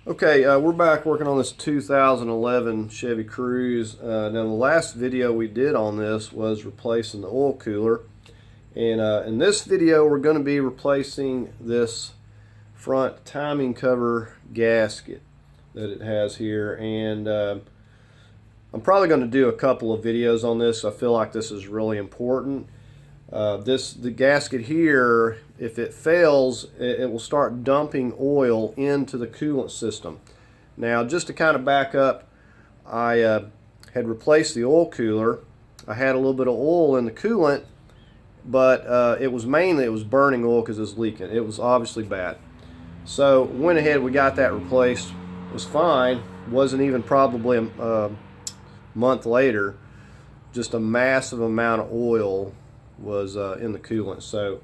Okay, we're back working on this 2011 Chevy Cruze. Now, the last video we did on this was replacing the oil cooler. And in this video, we're going to be replacing this front timing cover gasket that it has here. And I'm probably going to do a couple of videos on this. I feel like this is really important. The gasket here, if it fails, it will start dumping oil into the coolant system. Now, just to kind of back up, I had replaced the oil cooler. I had a little bit of oil in the coolant, but it was burning oil because it was leaking. It was obviously bad. So went ahead, we got that replaced. It was fine. Wasn't even probably a month later, just a massive amount of oil was in the coolant. So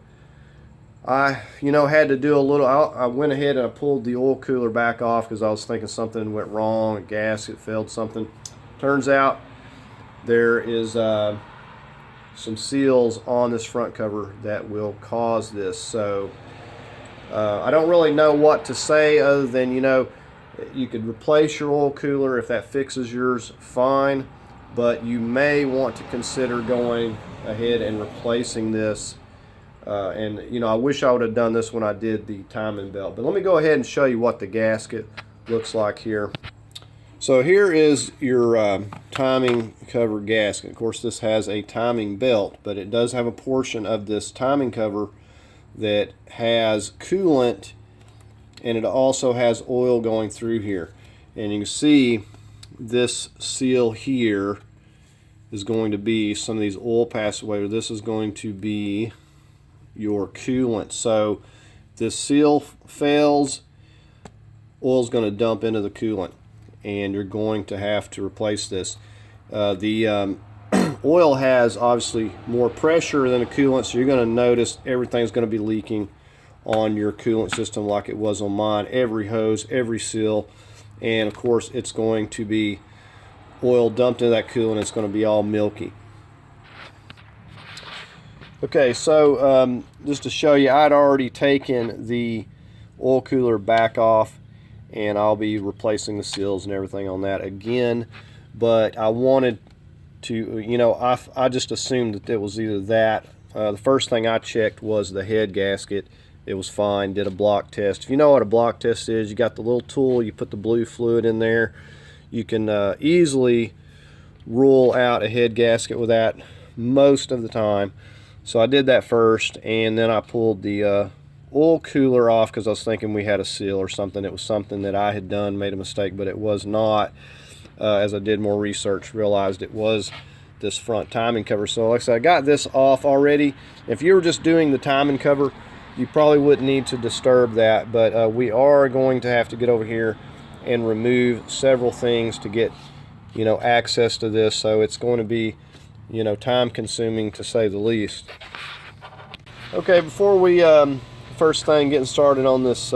I had to do a little. I went ahead and I pulled the oil cooler back off because I was thinking something went wrong, a gasket failed, something. Turns out there is some seals on this front cover that will cause this. So I don't really know what to say other than, you could replace your oil cooler. If that fixes yours, fine, but you may want to consider going ahead and replacing this. I wish I would have done this when I did the timing belt, but let me go ahead and show you what the gasket looks like here. So here is your timing cover gasket. Of course, this has a timing belt, but it does have a portion of this timing cover that has coolant, and it also has oil going through here. And you can see this seal here is going to be some of these oil passaways. This is going to be your coolant. So this seal fails, oil's going to dump into the coolant, and you're going to have to replace this. The oil has obviously more pressure than the coolant, so you're going to notice everything's going to be leaking on your coolant system like it was on mine. Every hose, every seal, and of course it's going to be oil dumped into that coolant. It's going to be all milky. Okay, so just to show you, I'd already taken the oil cooler back off, and I'll be replacing the seals and everything on that again. But I wanted to, I just assumed that it was either that. The first thing I checked was the head gasket. It was fine. Did a block test. If you know what a block test is, you got the little tool, you put the blue fluid in there. You can easily rule out a head gasket with that most of the time. So I did that first, and then I pulled the oil cooler off because I was thinking we had a seal or something. It was something that I had done, made a mistake, but it was not. As I did more research, realized it was this front timing cover. So like I said, I got this off already. If you were just doing the timing cover, you probably wouldn't need to disturb that, but we are going to have to get over here and remove several things to get access to this. So it's going to be time consuming, to say the least. Okay, before we first thing getting started on this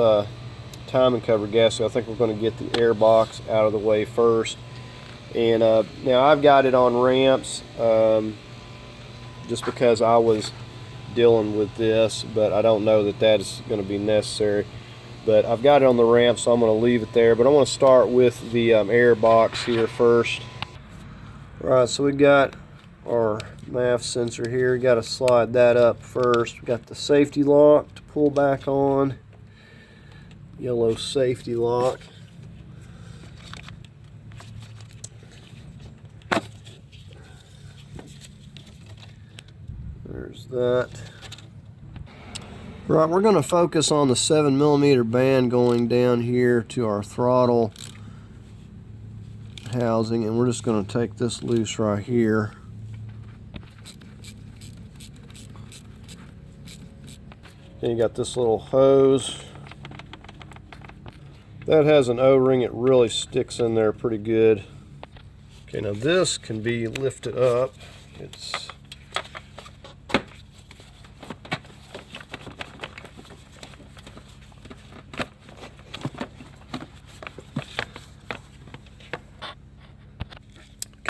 timing cover gasket, I think we're going to get the air box out of the way first. And now I've got it on ramps just because I was dealing with this, but I don't know that that is going to be necessary. But I've got it on the ramp, so I'm going to leave it there. But I want to start with the air box here first. Alright, so we got our MAF sensor here. Got to slide that up first. We got the safety lock to pull back on. Yellow safety lock. There's that. Right, we're going to focus on the 7mm band going down here to our throttle housing, and we're just going to take this loose right here. And you got this little hose that has an O-ring. It really sticks in there pretty good. Okay, now this can be lifted up. It's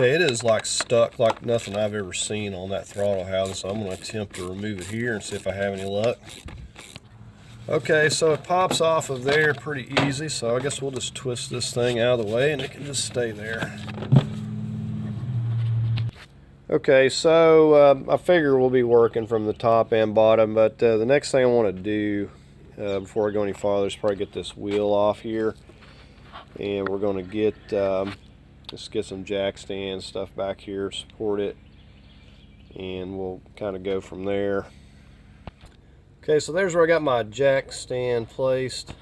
okay, it is like stuck like nothing I've ever seen on that throttle housing, so I'm going to attempt to remove it here and see if I have any luck. Okay, so it pops off of there pretty easy, so I guess we'll just twist this thing out of the way and it can just stay there. Okay, so I figure we'll be working from the top and bottom, but the next thing I want to do before I go any farther is probably get this wheel off here, and we're going to get just get some jack stand stuff back here, support it, and we'll kind of go from there. Okay, so there's where I got my jack stand placed,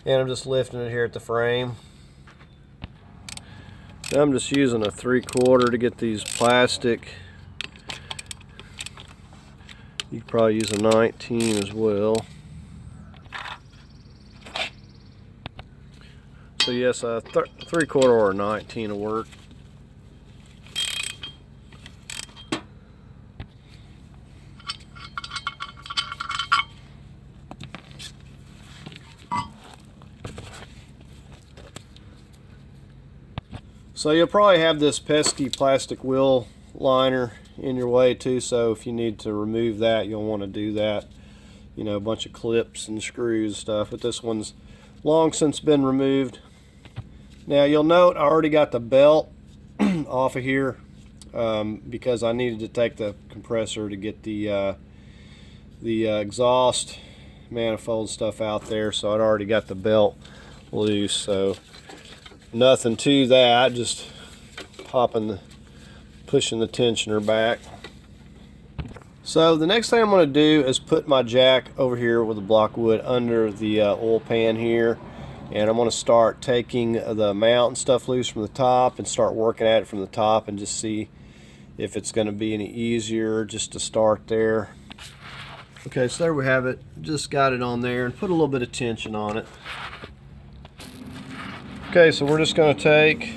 and I'm just lifting it here at the frame. Now I'm just using a 3/4 to get these plastic. You could probably use a 19 as well. So yes, a 3/4 or a 19 will work. So you'll probably have this pesky plastic wheel liner in your way too, so if you need to remove that, you'll want to do that. You know, a bunch of clips and screws and stuff, but this one's long since been removed. Now you'll note I already got the belt off of here because I needed to take the compressor to get the exhaust manifold stuff out there, so I'd already got the belt loose, so nothing to that, just pushing the tensioner back. So the next thing I'm going to do is put my jack over here with the block wood under the oil pan here, and I'm going to start taking the mount and stuff loose from the top and start working at it from the top and just see if it's going to be any easier just to start there. Okay, so there we have it. Just got it on there and put a little bit of tension on it. Okay, so we're just going to take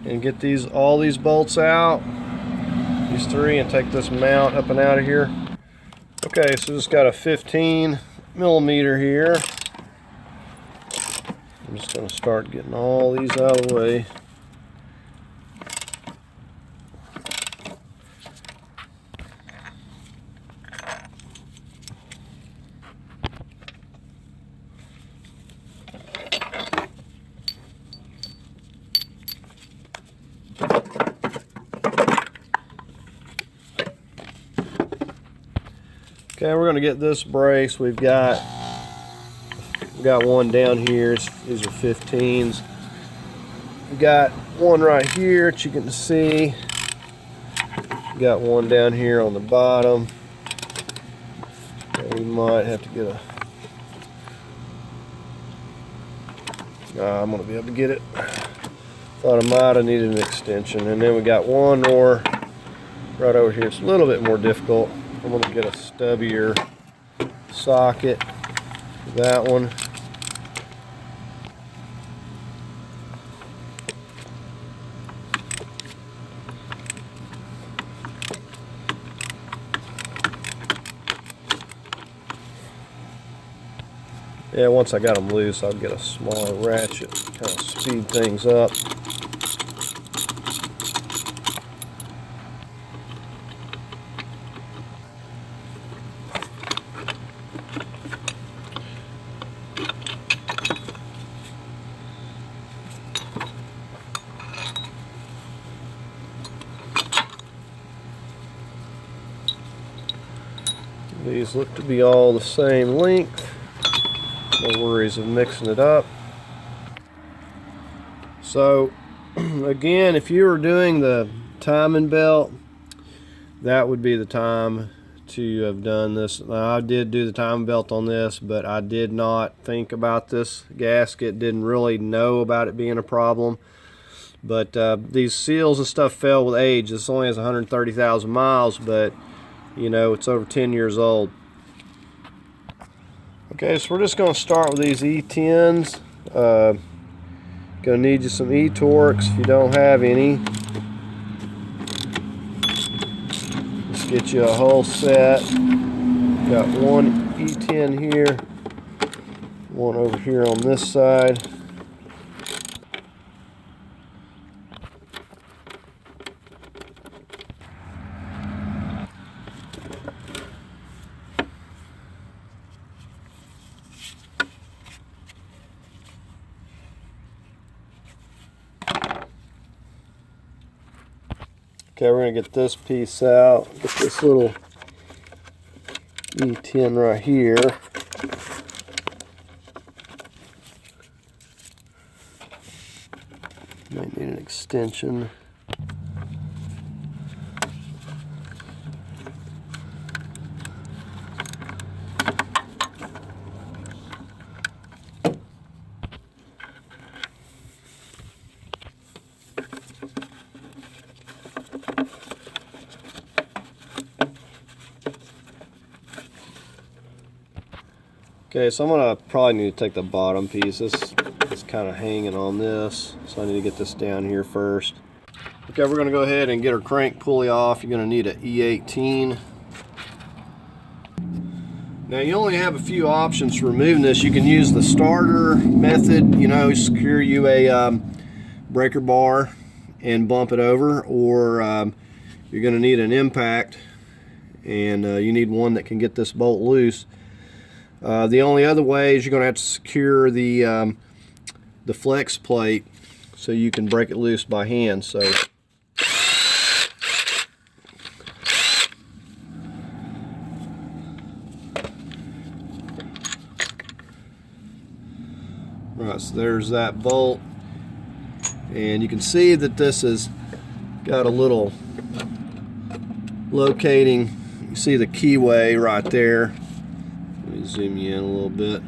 and get all these bolts out, these three, and take this mount up and out of here. Okay, so just got a 15mm here. I'm just going to start getting all these out of the way. Okay, we're going to get this brace. We've got one down here. These are 15s. We've got one right here that you can see. Got one down here on the bottom. We might have to get I'm going to be able to get it. Thought I might have needed an extension. And then we got one more right over here. It's a little bit more difficult. I'm going to get a stubbier socket for that one. Yeah, once I got them loose, I'll get a smaller ratchet, kind of speed things up. These look to be all the same length. No worries of mixing it up. So again, if you were doing the timing belt, that would be the time to have done this. Now, I did do the timing belt on this, but I did not think about this gasket, didn't really know about it being a problem. But these seals and stuff fail with age. This only has 130,000 miles, but you know, it's over 10 years old. Okay, so we're just going to start with these E10s. Going to need you some E-Torques if you don't have any. Just get you a whole set. Got one E10 here, one over here on this side. Okay, we're going to get this piece out. Get this little E10 right here. Might need an extension. Okay, so I'm gonna probably need to take the bottom piece. This is kind of hanging on this, so I need to get this down here first. Okay, we're gonna go ahead and get our crank pulley off. You're gonna need an E18. Now you only have a few options for removing this. You can use the starter method, you know, secure you a breaker bar and bump it over, or you're gonna need an impact, and you need one that can get this bolt loose. The only other way is you're going to have to secure the flex plate so you can break it loose by hand. So right, so there's that bolt, and you can see that this has got a little locating. You see the keyway right there. Zoom you in a little bit.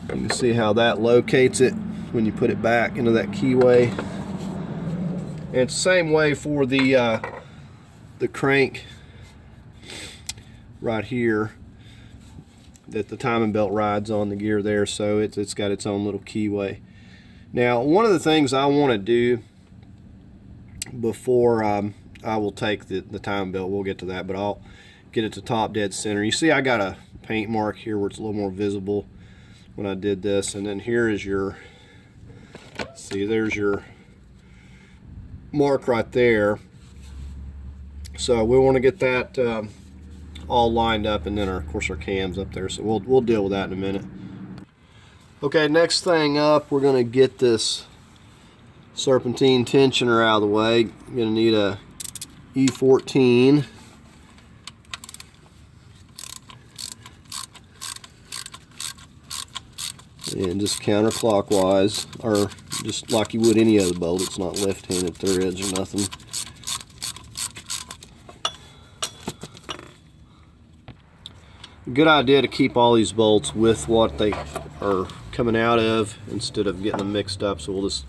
You can see how that locates it when you put it back into that keyway. And it's the same way for the crank right here that the timing belt rides on the gear there, so it's got its own little keyway. Now, one of the things I want to do before I will take the timing belt, we'll get to that, but I'll get it to top dead center. You see I got a paint mark here where it's a little more visible when I did this, and then here is your, see, there's your mark right there. So we want to get that all lined up, and then of course our cam's up there, so we'll deal with that in a minute. Okay, next thing up, we're going to get this serpentine tensioner out of the way. You're going to need a E14. And just counterclockwise, or just like you would any other bolt. It's not left-handed threads or nothing. Good idea to keep all these bolts with what they are coming out of instead of getting them mixed up, so we'll just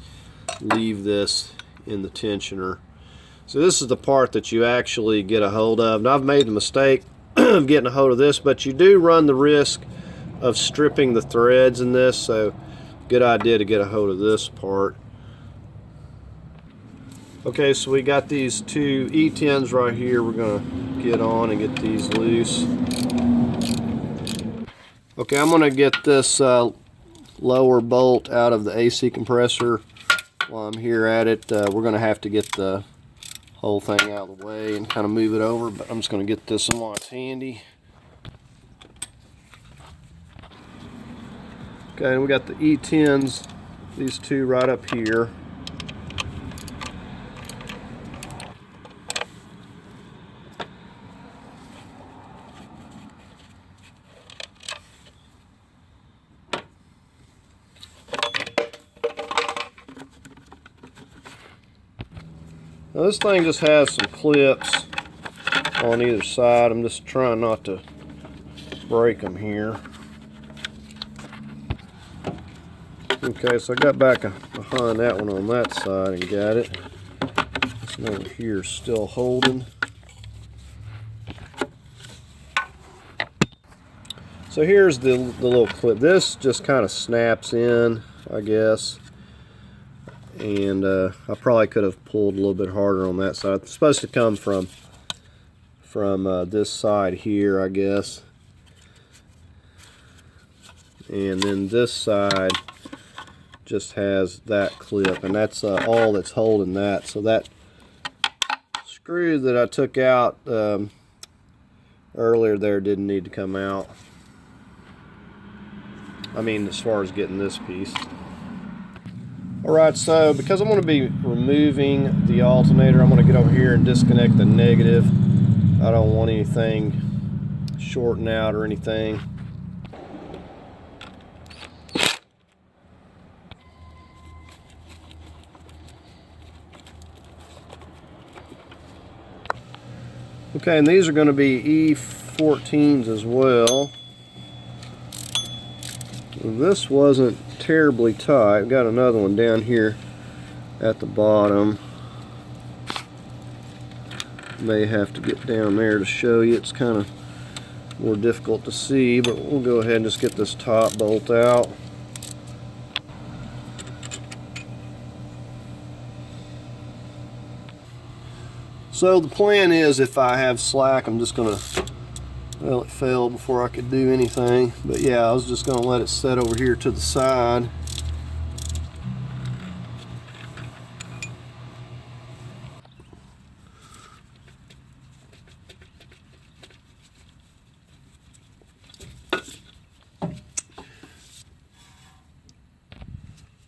leave this in the tensioner. So this is the part that you actually get a hold of. Now I've made the mistake of getting a hold of this, but you do run the risk of stripping the threads in this, so good idea to get a hold of this part. Okay, so we got these two E10s right here. We're gonna get on and get these loose. Okay, I'm gonna get this lower bolt out of the AC compressor. While I'm here at it, we're gonna have to get the whole thing out of the way and kind of move it over, but I'm just gonna get this in while it's handy. Okay, and we got the E10s, these two right up here. Now this thing just has some clips on either side. I'm just trying not to break them here. Okay, so I got back behind that one on that side and got it. This one over here is still holding. So here's the little clip. This just kind of snaps in, I guess. And I probably could have pulled a little bit harder on that side. It's supposed to come from this side here, I guess. And then this side just has that clip, and that's all that's holding that. So that screw that I took out earlier there didn't need to come out. I mean, as far as getting this piece. Alright, so because I'm going to be removing the alternator, I'm going to get over here and disconnect the negative. I don't want anything shorting out or anything. Okay, and these are going to be E14s as well. This wasn't terribly tight. I've got another one down here at the bottom. May have to get down there to show you. It's kind of more difficult to see, but we'll go ahead and just get this top bolt out. So the plan is, if I have slack, I'm just going to, well, it fell before I could do anything, but yeah, I was just going to let it set over here to the side.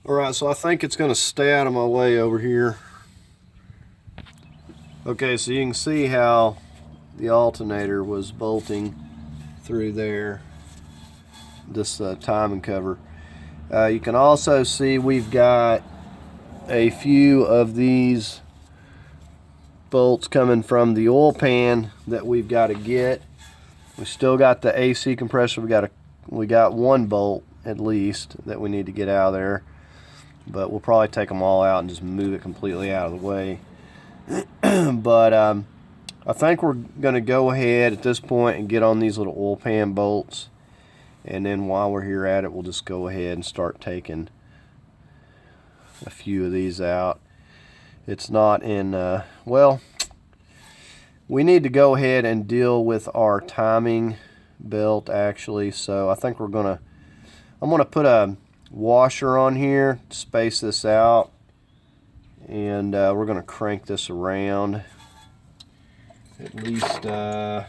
Alright, so I think it's going to stay out of my way over here. Okay, so you can see how the alternator was bolting through there, this timing cover. You can also see we've got a few of these bolts coming from the oil pan that we've got to get. We still got the AC compressor. We got one bolt at least that we need to get out of there, but we'll probably take them all out and just move it completely out of the way. But I think we're going to go ahead at this point and get on these little oil pan bolts, and then while we're here at it, we'll just go ahead and start taking a few of these out. It's not in, well, we need to go ahead and deal with our timing belt actually, so I think I'm going to put a washer on here to space this out, and we're going to crank this around at least. I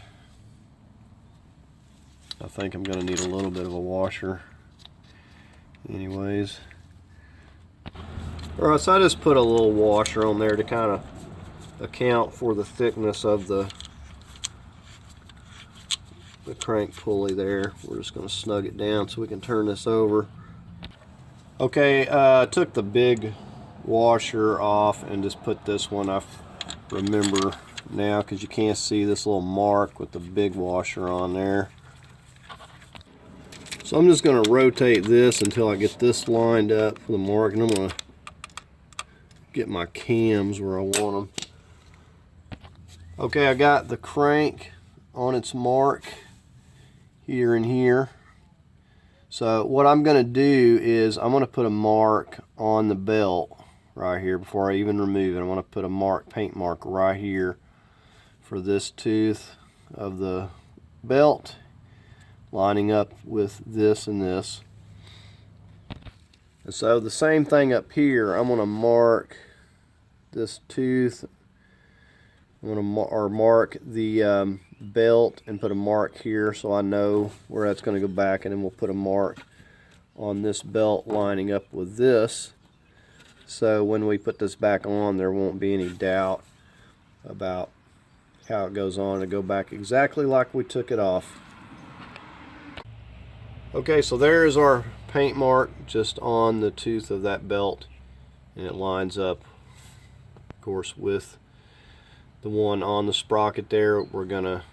think I'm going to need a little bit of a washer anyways. Alright, so I just put a little washer on there to kind of account for the thickness of the crank pulley there. We're just going to snug it down so we can turn this over. Okay, I took the big washer off and just put this one. I remember now because you can't see this little mark with the big washer on there. So I'm just going to rotate this until I get this lined up for the mark, and I'm going to get my cams where I want them. Okay, I got the crank on its mark here and here. So what I'm going to do is I'm going to put a mark on the belt right here before I even remove it. I'm going to put a paint mark right here for this tooth of the belt, lining up with this and this. And so the same thing up here, I'm going to mark this tooth. I'm going to mark the belt and put a mark here so I know where that's going to go back, and then we'll put a mark on this belt lining up with this, so when we put this back on there won't be any doubt about how it goes on. It'll go back exactly like we took it off. Okay, so there's our paint mark just on the tooth of that belt, and it lines up, of course, with the one on the sprocket there. We're gonna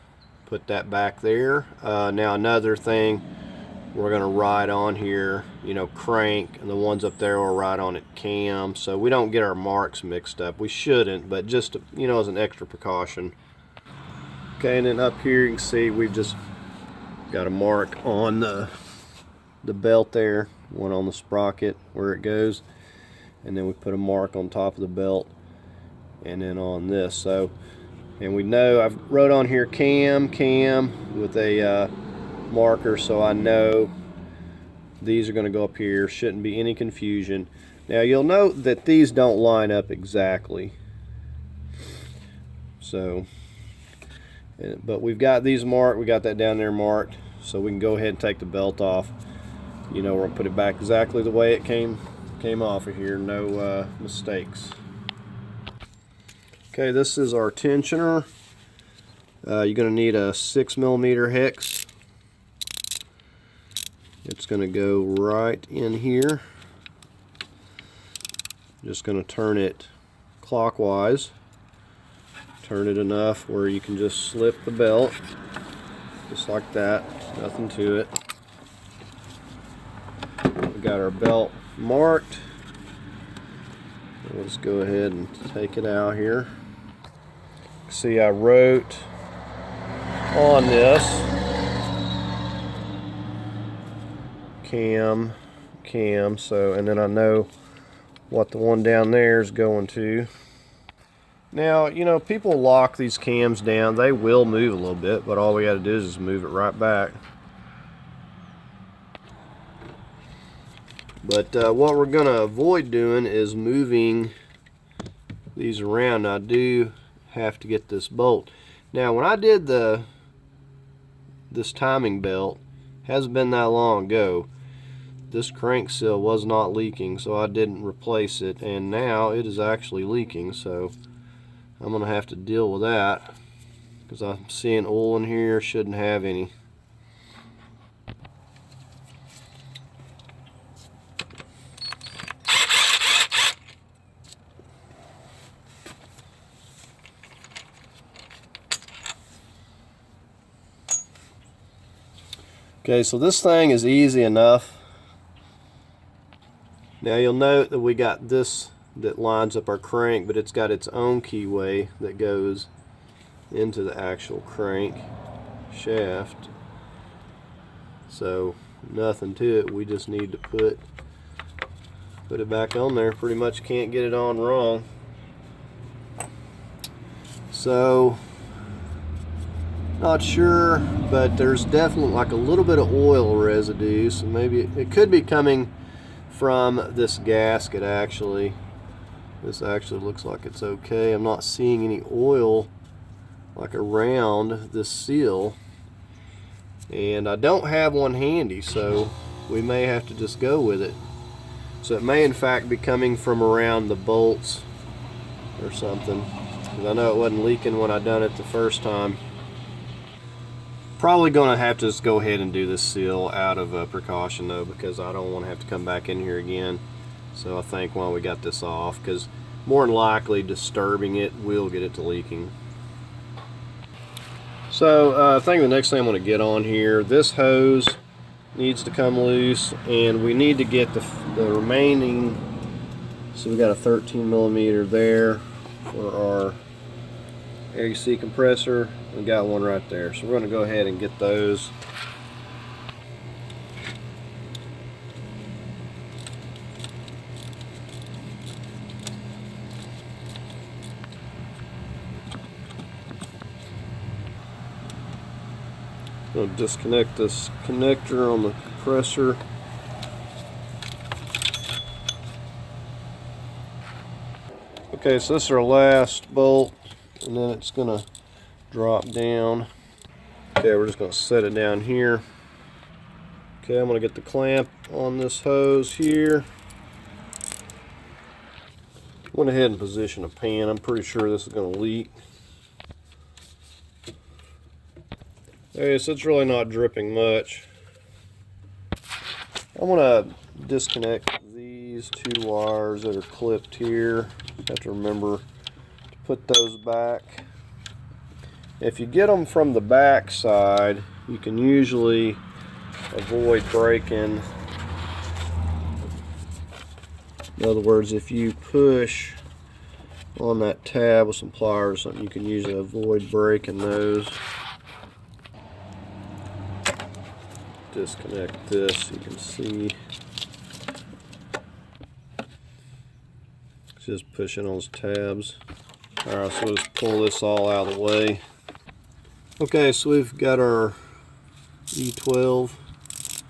put that back there. Now another thing, we're gonna ride on here, you know, crank, and the ones up there will ride on it cam, so we don't get our marks mixed up. We shouldn't, but just, you know, as an extra precaution. Okay, and then up here you can see we've just got a mark on the belt there, one on the sprocket where it goes, and then we put a mark on top of the belt and then on this. So, and we know I've wrote on here cam with a marker, so I know these are going to go up here. Shouldn't be any confusion. Now you'll note that these don't line up exactly, so, but we've got these marked. We got that down there marked, so we can go ahead and take the belt off. You know, we're going to put it back exactly the way it came came off of here, no mistakes. Okay, this is our tensioner. You're going to need a 6mm hex. It's going to go right in here. Just going to turn it clockwise. Turn it enough where you can just slip the belt, just like that. Nothing to it. We got our belt marked. Let's go ahead and take it out here. See, I wrote on this cam, so, and then I know what the one down there is going to. Now, you know, people lock these cams down. They will move a little bit, but all we got to do is just move it right back. But what we're going to avoid doing is moving these around. I do have to get this bolt. Now, when I did this timing belt, hasn't been that long ago, this crank seal was not leaking, so I didn't replace it, and now it is actually leaking, so I'm gonna have to deal with that because I'm seeing oil in here. Shouldn't have any. Okay, so this thing is easy enough. Now you'll note that we got this that lines up our crank, but it's got its own keyway that goes into the actual crank shaft. So nothing to it. We just need to put it back on there. Pretty much can't get it on wrong. So not sure, but there's definitely like a little bit of oil residue, so maybe it could be coming from this gasket. Actually, this actually looks like it's okay. I'm not seeing any oil like around this seal, and I don't have one handy, so we may have to just go with it. So it may in fact be coming from around the bolts or something, because I know it wasn't leaking when I done it the first time. Probably going to have to just go ahead and do this seal out of precaution though, because I don't want to have to come back in here again. So I think while we got this off, because more than likely disturbing it will get it to leaking. So I think the next thing I'm going to get on here, this hose needs to come loose, and we need to get the remaining. So we got a 13mm there for our AC compressor. We got one right there, so we're going to go ahead and get those. I'll disconnect this connector on the compressor. Okay, so this is our last bolt, and then it's going to drop down. Okay, we're just going to set it down here. Okay, I'm going to get the clamp on this hose here. Went ahead and position a pan. I'm pretty sure this is going to leak. Okay, so it's really not dripping much. I'm going to disconnect these two wires that are clipped here. Have to remember to put those back. If you get them from the back side, you can usually avoid breaking. In other words, if you push on that tab with some pliers or something, you can usually avoid breaking those. Disconnect this so you can see. Just pushing on those tabs. Alright, so let's pull this all out of the way. Okay, so we've got our E12. Is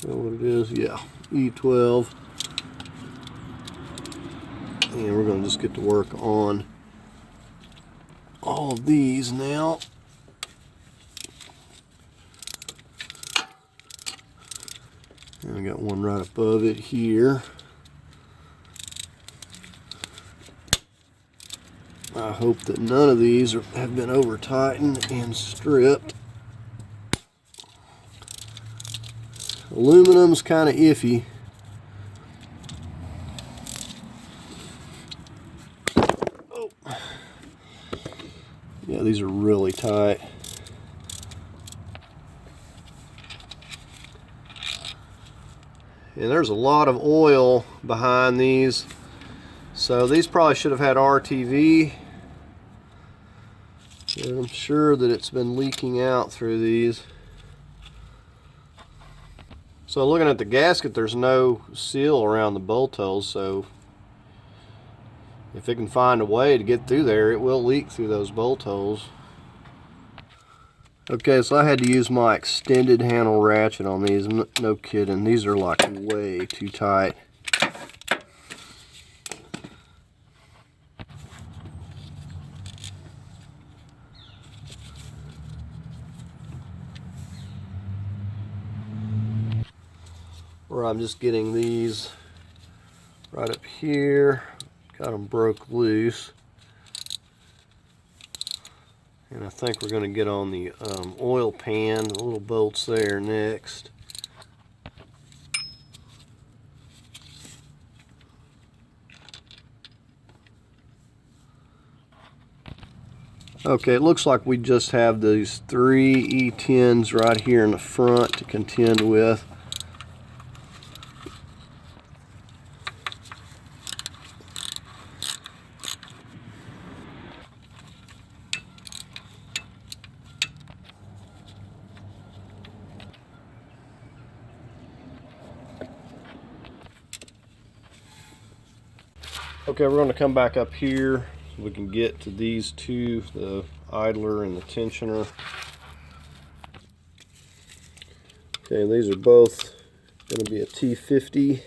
that what it is? Yeah, E12. And we're going to just get to work on all of these now. And I got one right above it here. I hope that none of these have been over tightened and stripped. Aluminum's kind of iffy. Oh. Yeah, these are really tight. And there's a lot of oil behind these. So these probably should have had RTV. And I'm sure that it's been leaking out through these. So looking at the gasket, there's no seal around the bolt holes, so if it can find a way to get through there, it will leak through those bolt holes. Okay, so I had to use my extended handle ratchet on these. No kidding, these are like way too tight. Or I'm just getting these right up here. Got them broke loose. And I think we're going to get on the oil pan, the little bolts there next. Okay, it looks like we just have these 3 E10s right here in the front to contend with. Okay, we're going to come back up here so we can get to these two, the idler and the tensioner. Okay, these are both going to be a T50.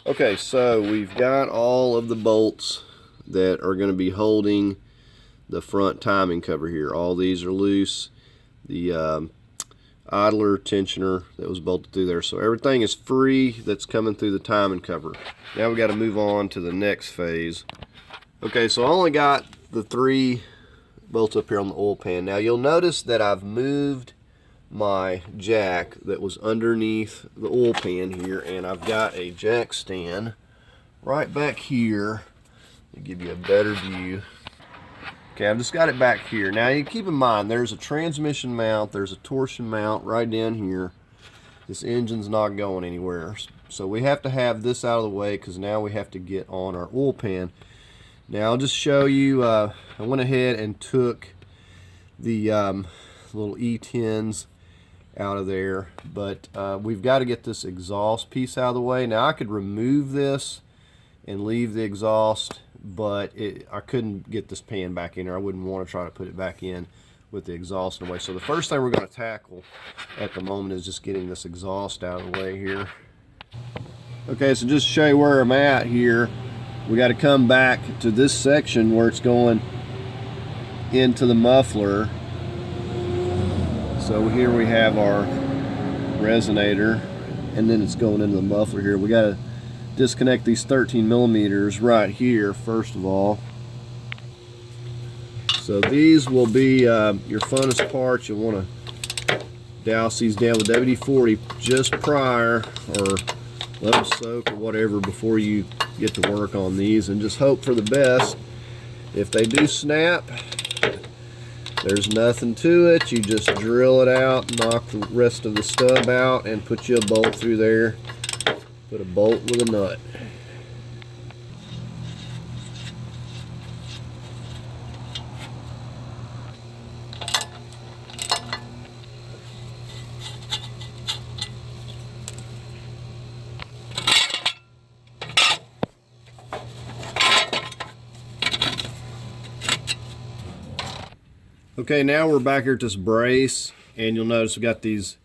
Okay, so we've got all of the bolts that are going to be holding the front timing cover here. All these are loose. The idler tensioner that was bolted through there. So everything is free that's coming through the timing cover. Now we got to move on to the next phase. Okay, so I only got the 3 bolts up here on the oil pan. Now you'll notice that I've moved my jack that was underneath the oil pan here, and I've got a jack stand right back here to give you a better view. Okay, I've just got it back here. Now you keep in mind there's a transmission mount, there's a torsion mount right down here. This engine's not going anywhere, so we have to have this out of the way because now we have to get on our oil pan. Now I'll just show you, I went ahead and took the little E10s out of there, but we've got to get this exhaust piece out of the way. Now I could remove this and leave the exhaust, but I couldn't get this pan back in there. I wouldn't want to try to put it back in with the exhaust in the way. So the first thing we're going to tackle at the moment is just getting this exhaust out of the way here. Okay, so just to show you where I'm at here, we got to come back to this section where it's going into the muffler. So here we have our resonator, and then it's going into the muffler here. We got to disconnect these 13 millimeters right here first of all. So these will be your funnest parts. You'll want to douse these down with WD-40 just prior, or let them soak or whatever before you get to work on these, and just hope for the best. If they do snap, there's nothing to it. You just drill it out, knock the rest of the stub out, and put you a bolt through there. Put a bolt with a nut. Okay, now we're back here at this brace, and you'll notice we got these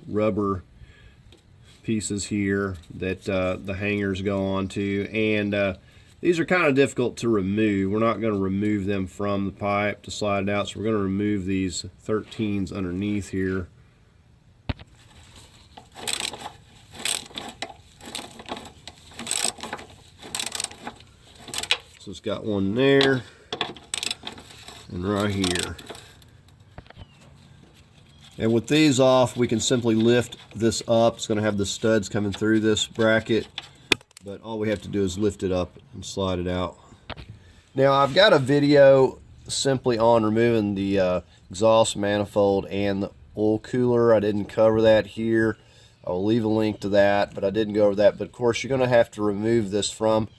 rubber pieces here that the hangers go onto, and these are kind of difficult to remove. We're not going to remove them from the pipe to slide it out, so we're going to remove these 13s underneath here. So it's got one there and right here. And with these off, we can simply lift this up. It's going to have the studs coming through this bracket, but all we have to do is lift it up and slide it out. Now I've got a video simply on removing the exhaust manifold and the oil cooler. I didn't cover that here. I'll leave a link to that, but I didn't go over that. But of course you're going to have to remove this from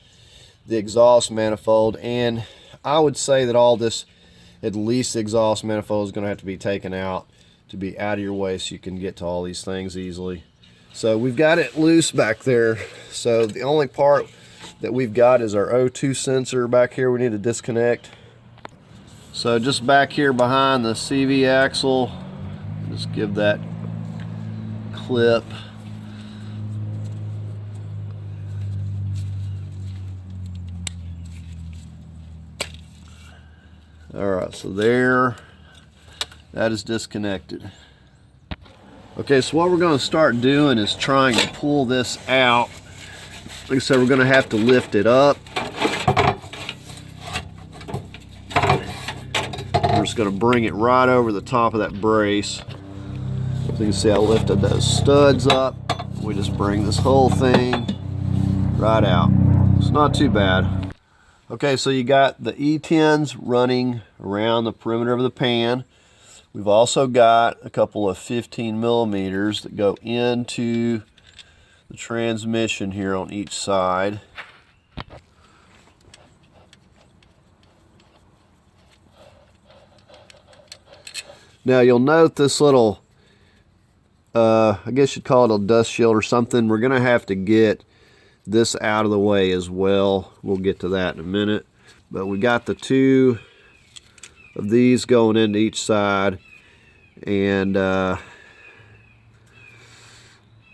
the exhaust manifold, and I would say that all this, at least the exhaust manifold, is going to have to be taken out to be out of your way so you can get to all these things easily. So we've got it loose back there. So the only part that we've got is our O2 sensor back here we need to disconnect. So just back here behind the CV axle, just give that clip. Alright, so there, that is disconnected. Okay, so what we're going to start doing is trying to pull this out. Like I said, we're going to have to lift it up. We're just going to bring it right over the top of that brace. So you can see I lifted those studs up. We just bring this whole thing right out. It's not too bad. Okay, so you got the E10s running around the perimeter of the pan. We've also got a couple of 15 millimeters that go into the transmission here on each side. Now you'll note this little, I guess you'd call it a dust shield or something. We're going to have to get this out of the way as well. We'll get to that in a minute. But we got the two of these going into each side, and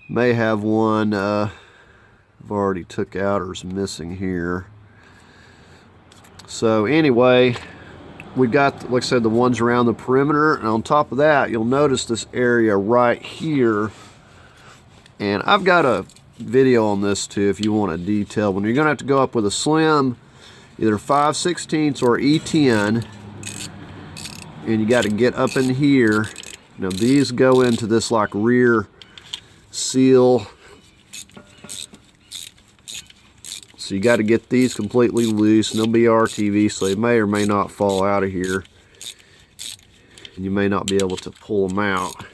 may have one I've already took out or is missing here. So anyway, we got, like I said, the ones around the perimeter, and on top of that you'll notice this area right here, and I've got a video on this too if you want a detail. When you're gonna have to go up with a slim, either 5/16 or E10, and you got to get up in here. Now these go into this like rear seal, so you got to get these completely loose, and they'll be RTV, so they may or may not fall out of here, and you may not be able to pull them out.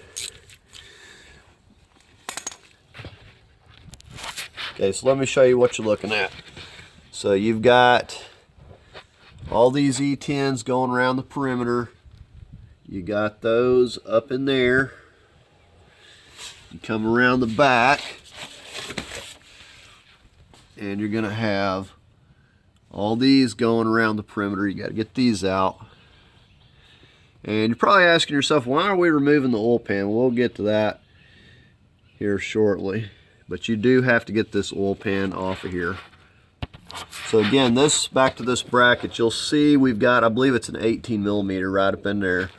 Okay, so let me show you what you're looking at. So you've got all these E10s going around the perimeter. You got those up in there. You come around the back, and you're going to have all these going around the perimeter. You got to get these out. And you're probably asking yourself, why are we removing the oil pan? We'll get to that here shortly. But you do have to get this oil pan off of here. So again, this, back to this bracket, you'll see we've got, I believe it's an 18 millimeter right up in there.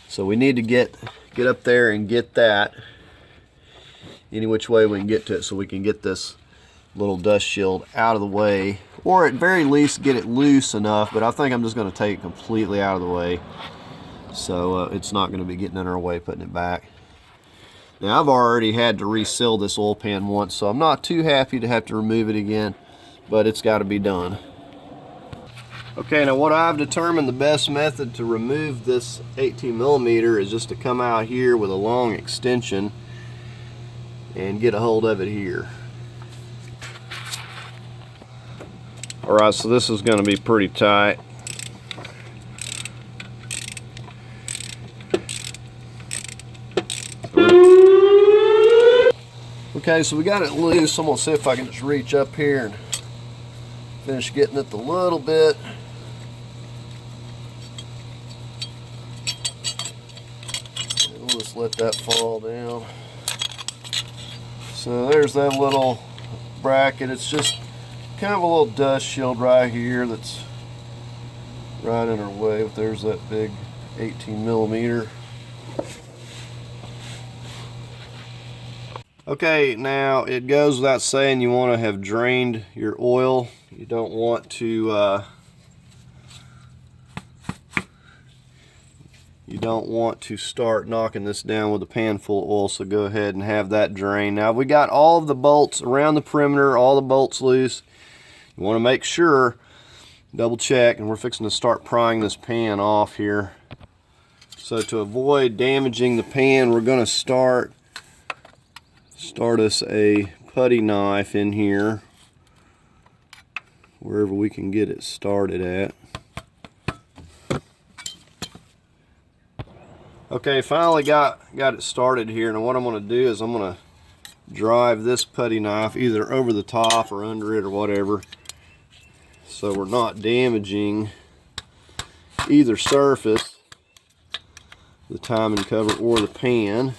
So we need to get up there and get that any which way we can get to it, so we can get this little dust shield out of the way, or at very least get it loose enough. But I think I'm just going to take it completely out of the way, so it's not going to be getting in our way putting it back. Now I've already had to reseal this oil pan once, so I'm not too happy to have to remove it again, but it's got to be done. Okay, now what I've determined the best method to remove this 18 millimeter is just to come out here with a long extension and get a hold of it here. Alright, so this is going to be pretty tight. Okay, so we got it loose. I'm going to see if I can just reach up here and finish getting it a little bit. And we'll just let that fall down. So there's that little bracket. It's just kind of a little dust shield right here that's right in our way. But there's that big 18mm. Okay, now it goes without saying you want to have drained your oil. You don't want to start knocking this down with a pan full of oil, so go ahead and have that drained. Now we got all of the bolts around the perimeter, all the bolts loose. You want to make sure, double check, and we're fixing to start prying this pan off here. So to avoid damaging the pan, we're going to start us a putty knife in here, wherever we can get it started at. Okay, finally got it started here. Now what I'm going to do is I'm going to drive this putty knife either over the top or under it or whatever, so we're not damaging either surface, the timing cover or the pan.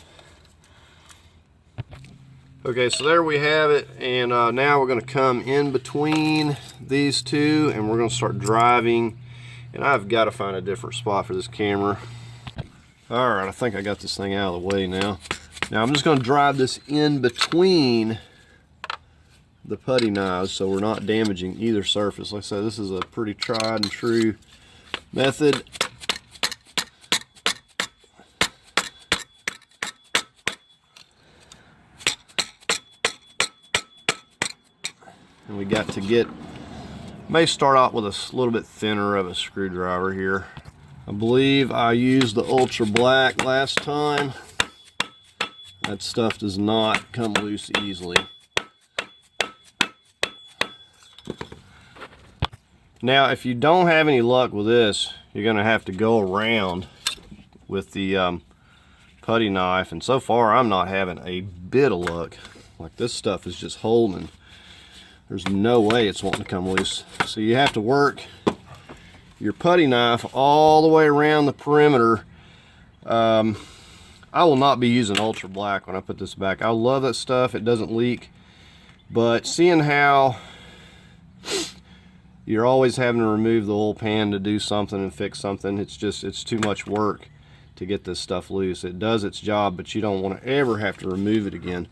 Okay, so there we have it, and now we're going to come in between these two and we're going to start driving. And I've got to find a different spot for this camera. Alright, I think I got this thing out of the way now. Now I'm just going to drive this in between the putty knives so we're not damaging either surface. Like I said, this is a pretty tried and true method. And we got to may start out with a little bit thinner of a screwdriver here. I believe I used the ultra black last time. That stuff does not come loose easily. Now if you don't have any luck with this, you're going to have to go around with the putty knife, and so far I'm not having a bit of luck. Like, this stuff is just holding. There's no way it's wanting to come loose. So you have to work your putty knife all the way around the perimeter. I will not be using ultra black when I put this back. I love that stuff, it doesn't leak, but seeing how you're always having to remove the oil pan to do something and fix something, it's too much work to get this stuff loose. It does its job, but you don't want to ever have to remove it again.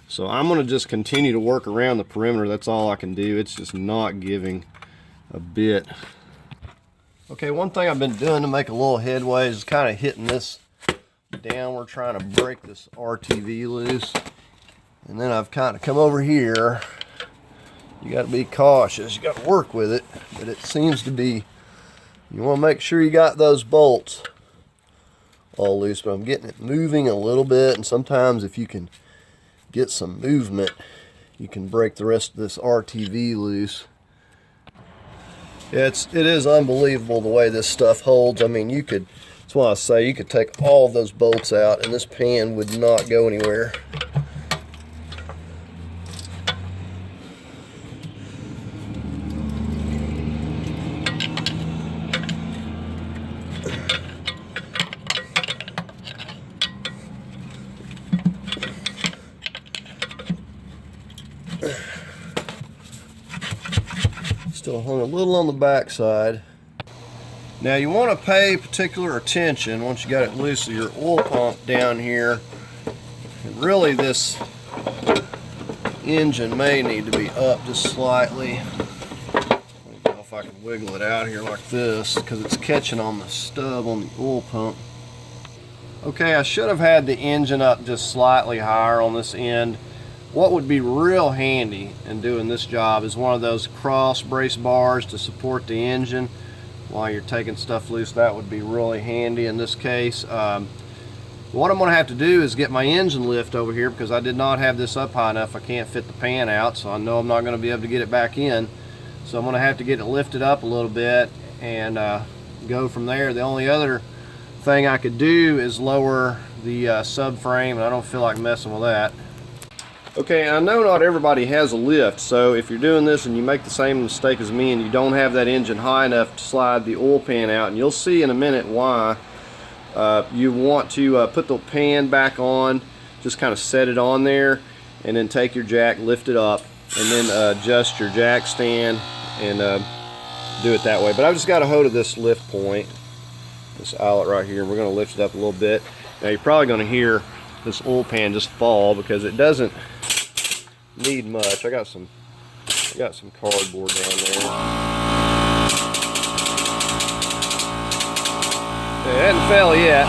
So I'm going to just continue to work around the perimeter. That's all I can do. It's just not giving a bit. Okay, one thing I've been doing to make a little headway is kind of hitting this down. We're trying to break this RTV loose. And then I've kind of come over here. You got to be cautious. You got to work with it. But it seems to be, you want to make sure you got those bolts all loose. But I'm getting it moving a little bit. And sometimes if you can get some movement, you can break the rest of this RTV loose. It is unbelievable the way this stuff holds. I mean, that's why I say you could take all of those bolts out and this pan would not go anywhere. Still hung a little on the back side. Now you want to pay particular attention once you got it loose to your oil pump down here. And really this engine may need to be up just slightly. I don't know if I can wiggle it out here like this because it's catching on the stub on the oil pump. Okay, I should have had the engine up just slightly higher on this end. What would be real handy in doing this job is one of those cross brace bars to support the engine while you're taking stuff loose. That would be really handy in this case. What I'm going to have to do is get my engine lift over here because I did not have this up high enough. I can't fit the pan out, so I know I'm not going to be able to get it back in. So I'm going to have to get it lifted up a little bit and go from there. The only other thing I could do is lower the subframe, and I don't feel like messing with that. Okay, I know not everybody has a lift, so if you're doing this and you make the same mistake as me and you don't have that engine high enough to slide the oil pan out, and you'll see in a minute why, you want to put the pan back on, just kind of set it on there, and then take your jack, lift it up, and then adjust your jack stand and do it that way. But I've just got a hold of this lift point, this eyelet right here, and we're going to lift it up a little bit. Now you're probably going to hear this oil pan just fall because it doesn't need much. I got some cardboard down there. It hasn't fell yet.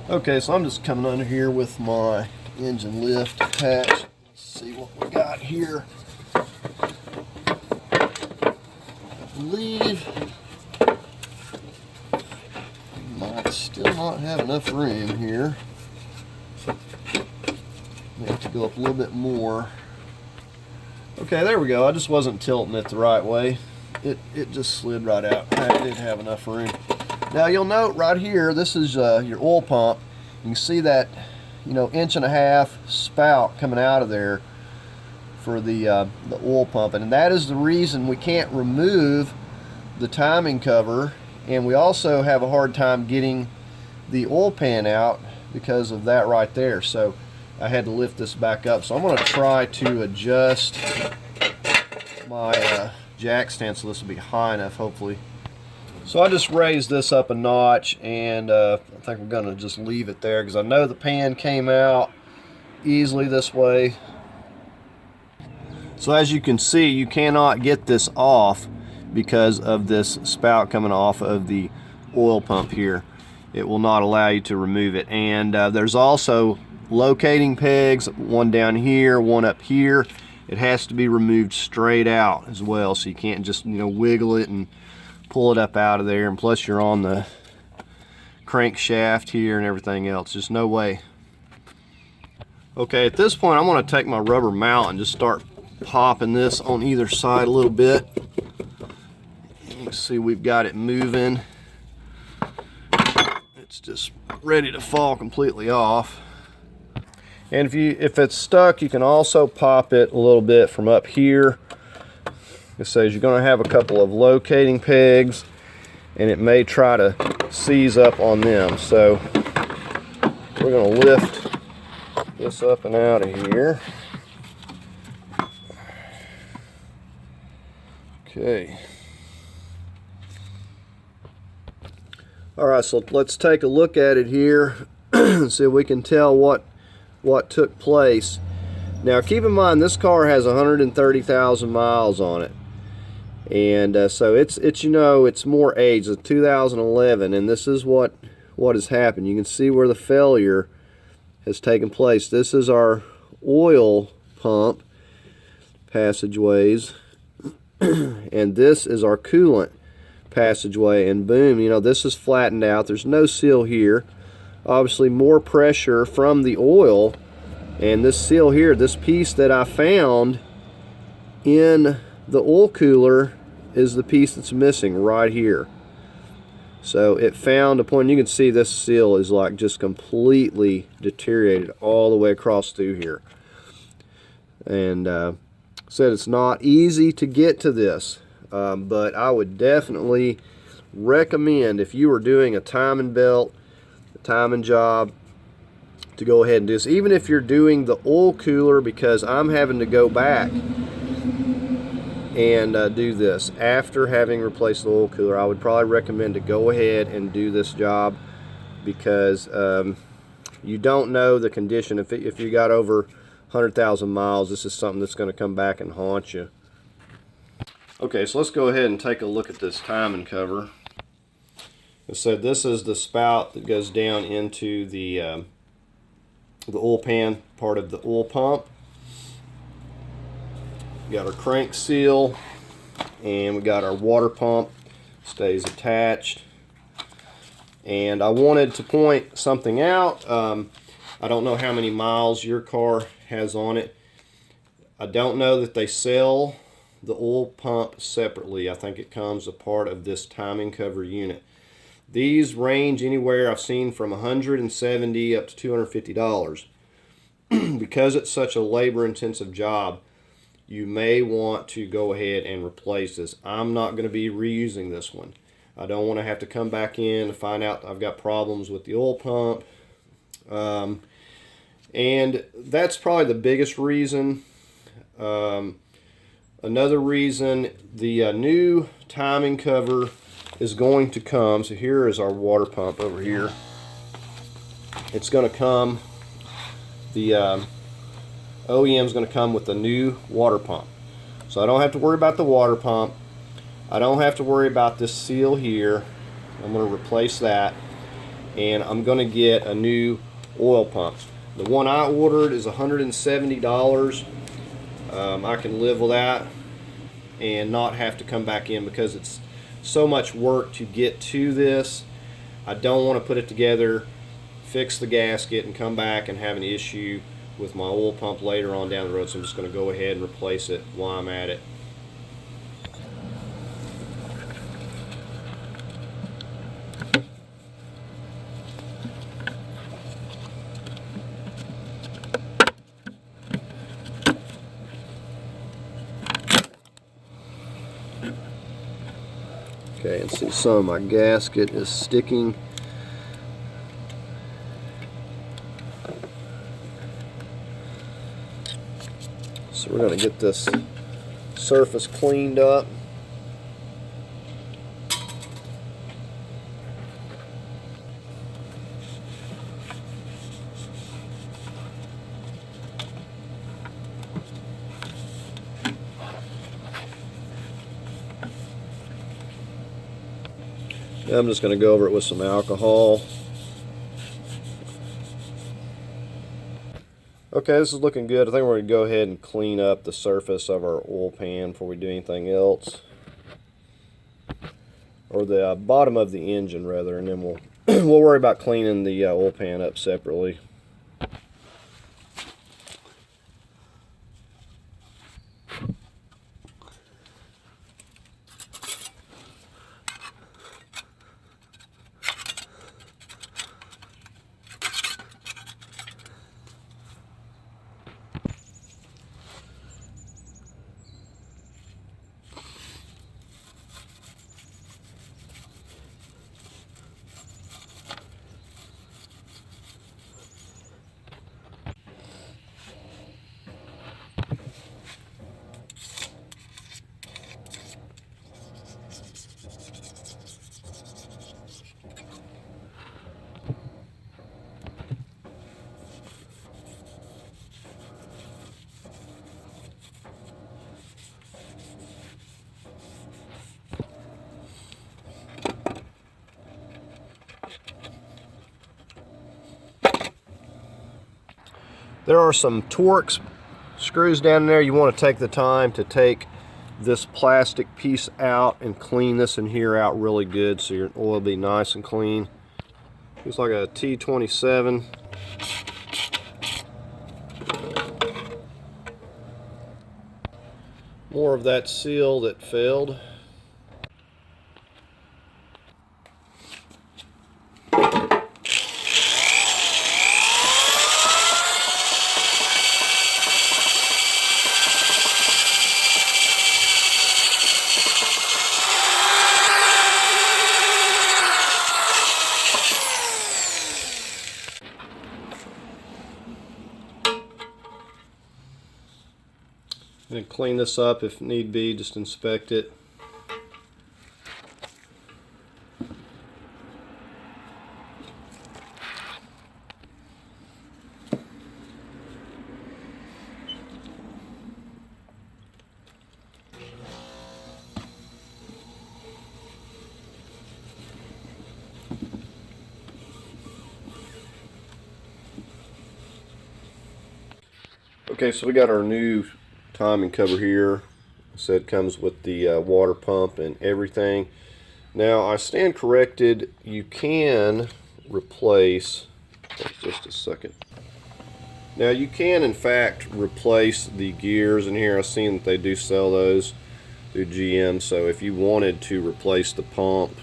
Okay, so I'm just coming under here with my engine lift attached. Let's see what we got here. I believe we might still not have enough room here. May have to go up a little bit more. Okay, there we go. I just wasn't tilting it the right way. It just slid right out. I didn't have enough room. Now you'll note right here, this is your oil pump. You can see that, you know, 1.5 inch spout coming out of there for the oil pump, and that is the reason we can't remove the timing cover, and we also have a hard time getting the oil pan out because of that right there. So I had to lift this back up. So I'm going to try to adjust my jack stand so this will be high enough, hopefully. So I just raised this up a notch, and I think we're going to just leave it there because I know the pan came out easily this way. So as you can see, you cannot get this off because of this spout coming off of the oil pump here. It will not allow you to remove it. And there's also locating pegs, one down here, one up here. It has to be removed straight out as well, so you can't just, you know, wiggle it and pull it up out of there. And plus you're on the crankshaft here and everything else. Just no way. Okay, at this point I'm going to take my rubber mount and just start popping this on either side a little bit. You can see we've got it moving. It's just ready to fall completely off. And if it's stuck, you can also pop it a little bit from up here. It says you're going to have a couple of locating pegs, and it may try to seize up on them. So we're going to lift this up and out of here. Okay. All right, so let's take a look at it here and see if we can tell what took place. Now keep in mind this car has 130,000 miles on it, and so it's you know, it's more age. It's 2011, and this is what has happened. You can see where the failure has taken place. This is our oil pump passageways and this is our coolant passageway, and boom, you know, this is flattened out. There's no seal here. Obviously more pressure from the oil, and this seal here, this piece that I found in the oil cooler is the piece that's missing right here. So it found a point. You can see this seal is like just completely deteriorated all the way across through here, and said it's not easy to get to this, but I would definitely recommend, if you were doing a timing belt, a timing job, to go ahead and do this. Even if you're doing the oil cooler, because I'm having to go back and do this after having replaced the oil cooler, I would probably recommend to go ahead and do this job, because you don't know the condition. If you got over 100,000 miles, this is something that's going to come back and haunt you. Okay, so let's go ahead and take a look at this timing cover. So this is the spout that goes down into the oil pan part of the oil pump. We got our crank seal, and we got our water pump, stays attached. And I wanted to point something out. I don't know how many miles your car has on it. I don't know that they sell the oil pump separately. I think it comes a part of this timing cover unit. These range anywhere, I've seen, from $170 up to $250. Because it's such a labor-intensive job, you may want to go ahead and replace this. I'm not going to be reusing this one. I don't want to have to come back in to find out I've got problems with the oil pump. And that's probably the biggest reason. Another reason, the new timing cover is going to come. So here is our water pump over here. It's going to come, the OEM is going to come with a new water pump. So I don't have to worry about the water pump. I don't have to worry about this seal here. I'm going to replace that. And I'm going to get a new oil pump. The one I ordered is $170. I can live with that and not have to come back in because it's so much work to get to this. I don't want to put it together, fix the gasket, and come back and have an issue with my oil pump later on down the road. So I'm just going to go ahead and replace it while I'm at it. Okay, and see some of my gasket is sticking. So we're going to get this surface cleaned up. Now I'm just going to go over it with some alcohol. Okay, this is looking good. I think we're going to go ahead and clean up the surface of our oil pan before we do anything else. Or the bottom of the engine, rather, and then we'll we'll worry about cleaning the oil pan up separately. There are some Torx screws down there. You want to take the time to take this plastic piece out and clean this in here out really good so your oil will be nice and clean. Looks like a T27. More of that seal that failed. And clean this up if need be, just inspect it. Okay, so we got our new timing cover here. So it comes with the water pump and everything. Now I stand corrected, you can replace, just a second. Now you can in fact replace the gears in here. I've seen that they do sell those through GM, so if you wanted to replace the pump,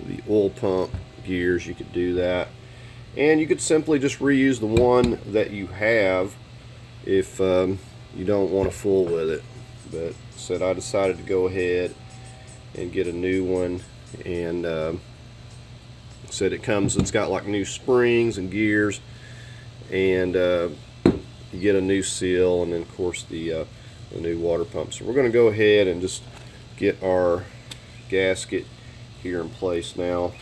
the oil pump gears, you could do that. And you could simply just reuse the one that you have if you don't want to fool with it. But said I decided to go ahead and get a new one, and said it's got like new springs and gears, and you get a new seal, and then of course the new water pump. So we're going to go ahead and just get our gasket here in place now.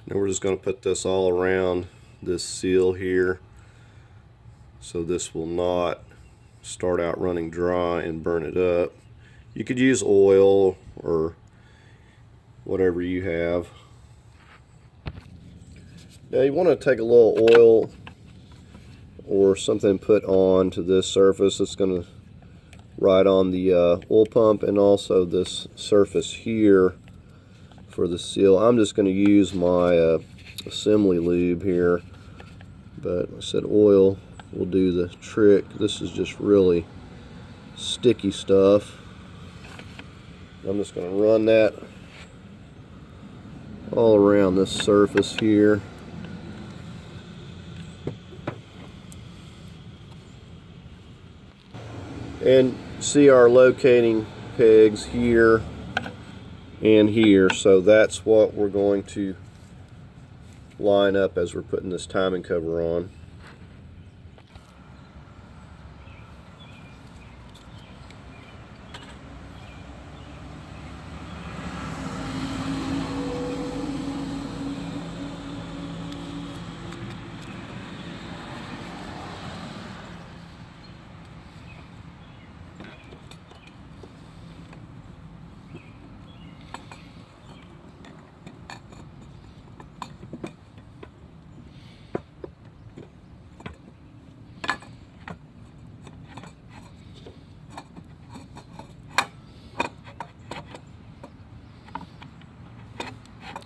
Now we're just going to put this all around this seal here, so this will not start out running dry and burn it up. You could use oil or whatever you have. Now you want to take a little oil or something put on to this surface. It's going to ride on the oil pump and also this surface here for the seal. I'm just going to use my assembly lube here, but I said oil will do the trick. This is just really sticky stuff. I'm just going to run that all around this surface here. And see our locating pegs here and here, so that's what we're going to line up as we're putting this timing cover on.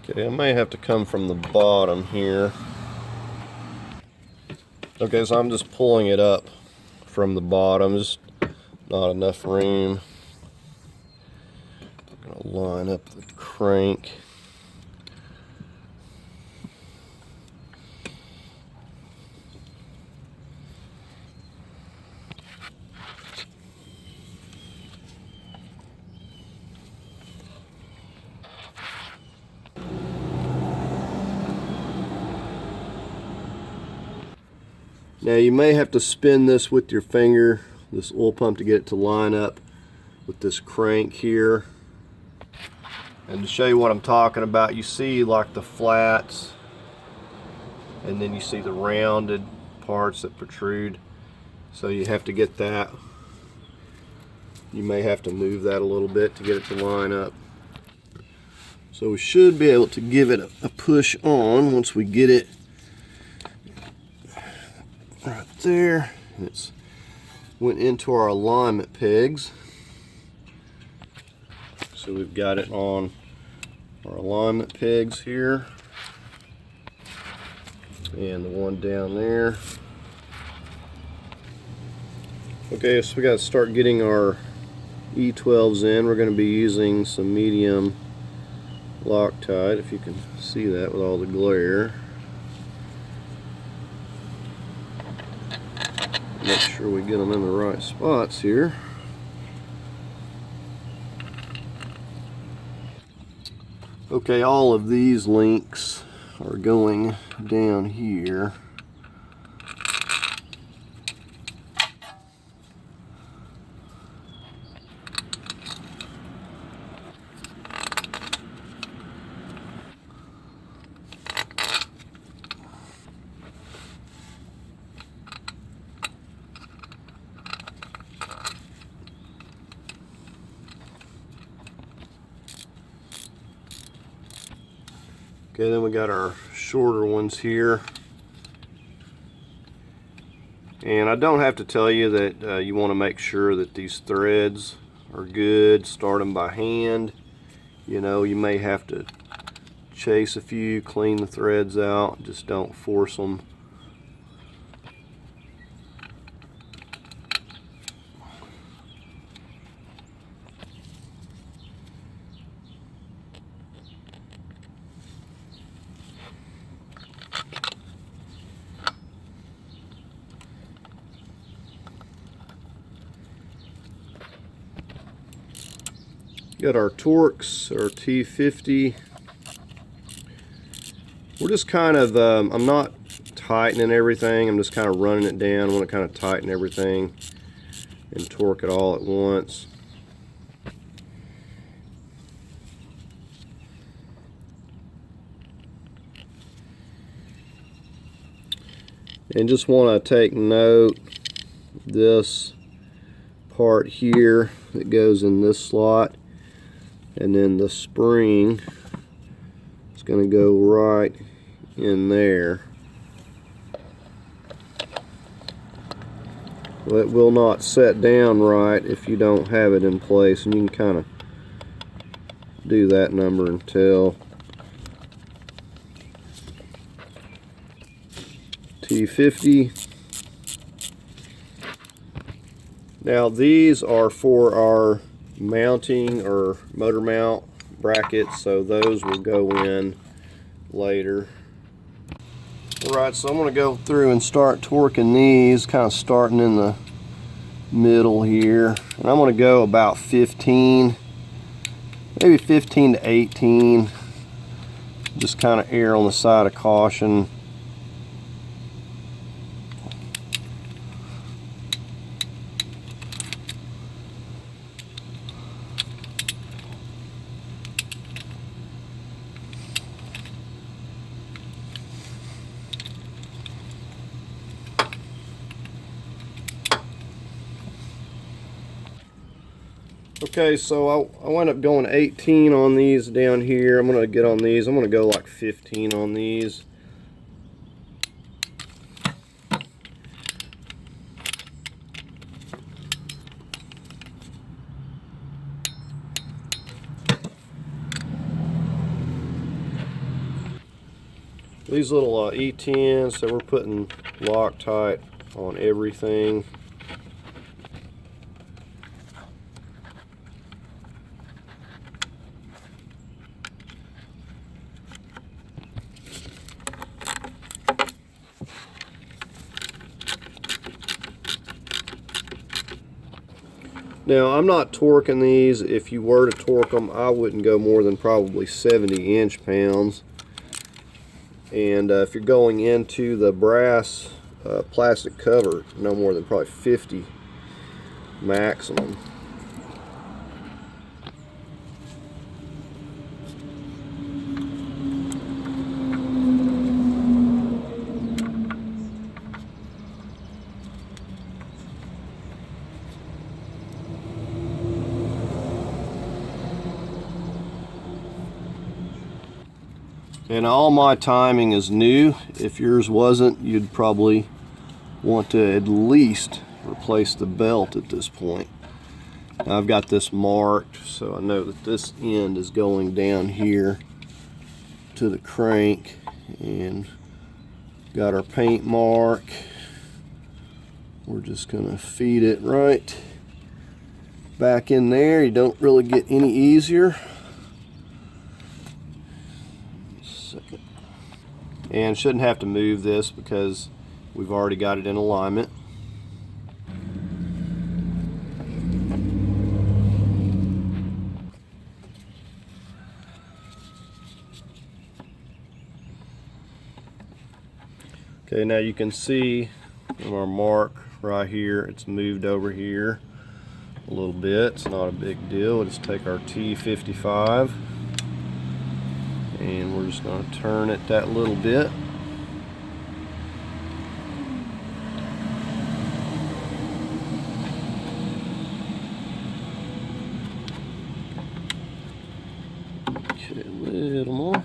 Okay, I may have to come from the bottom here. Okay, so I'm just pulling it up from the bottom, just not enough room. I'm gonna line up the crank. Now you may have to spin this with your finger, this oil pump, to get it to line up with this crank here. And to show you what I'm talking about, you see like the flats, and then you see the rounded parts that protrude. So you have to get that. You may have to move that a little bit to get it to line up. So we should be able to give it a push on once we get it right there. And it's went into our alignment pegs. So we've got it on our alignment pegs here, and the one down there. Okay, so we got to start getting our E12s in. We're going to be using some medium Loctite, if you can see that with all the glare. Make sure we get them in the right spots here. Okay, all of these links are going down here. Okay, then we got our shorter ones here. And I don't have to tell you that you want to make sure that these threads are good. Start them by hand. You know, you may have to chase a few, clean the threads out. Just don't force them. Got our Torx, our T50. We're just kind of, I'm not tightening everything, I'm just kind of running it down. I want to kind of tighten everything and torque it all at once. And just want to take note, this part here that goes in this slot, and then the spring is going to go right in there. Well, it will not set down right if you don't have it in place, and you can kind of do that number until T50. Now these are for our mounting or motor mount brackets, so those will go in later. Alright, so I'm going to go through and start torquing these, kind of starting in the middle here. And I'm going to go about 15, maybe 15 to 18. Just kind of err on the side of caution. Okay, so I wound up going 18 on these down here. I'm going to get on these. I'm going to go like 15 on these. These little E10s, so we're putting Loctite on everything. Now, I'm not torquing these. If you were to torque them, I wouldn't go more than probably 70 inch-pounds. And if you're going into the brass plastic cover, no more than probably 50 maximum. And all my timing is new. If yours wasn't, you'd probably want to at least replace the belt at this point. Now I've got this marked, so I know that this end is going down here to the crank, and got our paint mark. We're just gonna feed it right back in there. You don't really get any easier. And shouldn't have to move this because we've already got it in alignment. Okay, now you can see on our mark right here, it's moved over here a little bit. It's not a big deal. We'll just take our T55 and we're just going to turn it that little bit. Okay, a little more.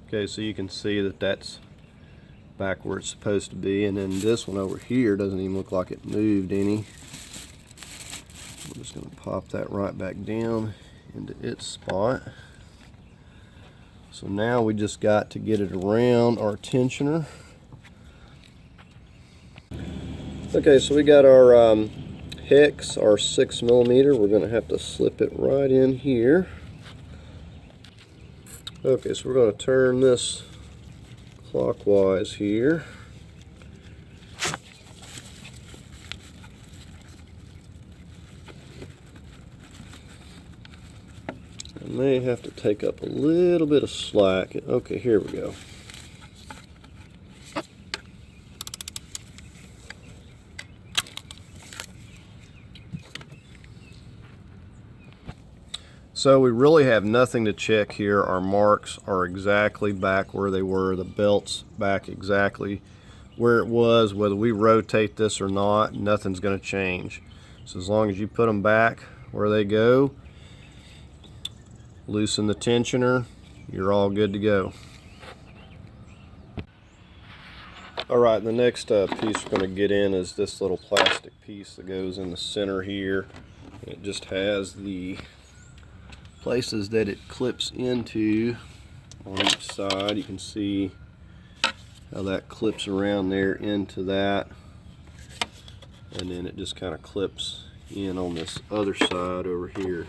Okay, so you can see that that's back where it's supposed to be, and then this one over here doesn't even look like it moved any. We're just going to pop that right back down into its spot. So now we just got to get it around our tensioner. Okay, so we got our hex, our 6mm. We're going to have to slip it right in here. Okay, so we're going to turn this clockwise here. I may have to take up a little bit of slack. Okay, here we go. So we really have nothing to check here. Our marks are exactly back where they were. The belt's back exactly where it was. Whether we rotate this or not, nothing's going to change. So as long as you put them back where they go, loosen the tensioner, you're all good to go. Alright, the next piece we're going to get in is this little plastic piece that goes in the center here. It just has the places that it clips into on each side. You can see how that clips around there into that, and then it just kind of clips in on this other side over here.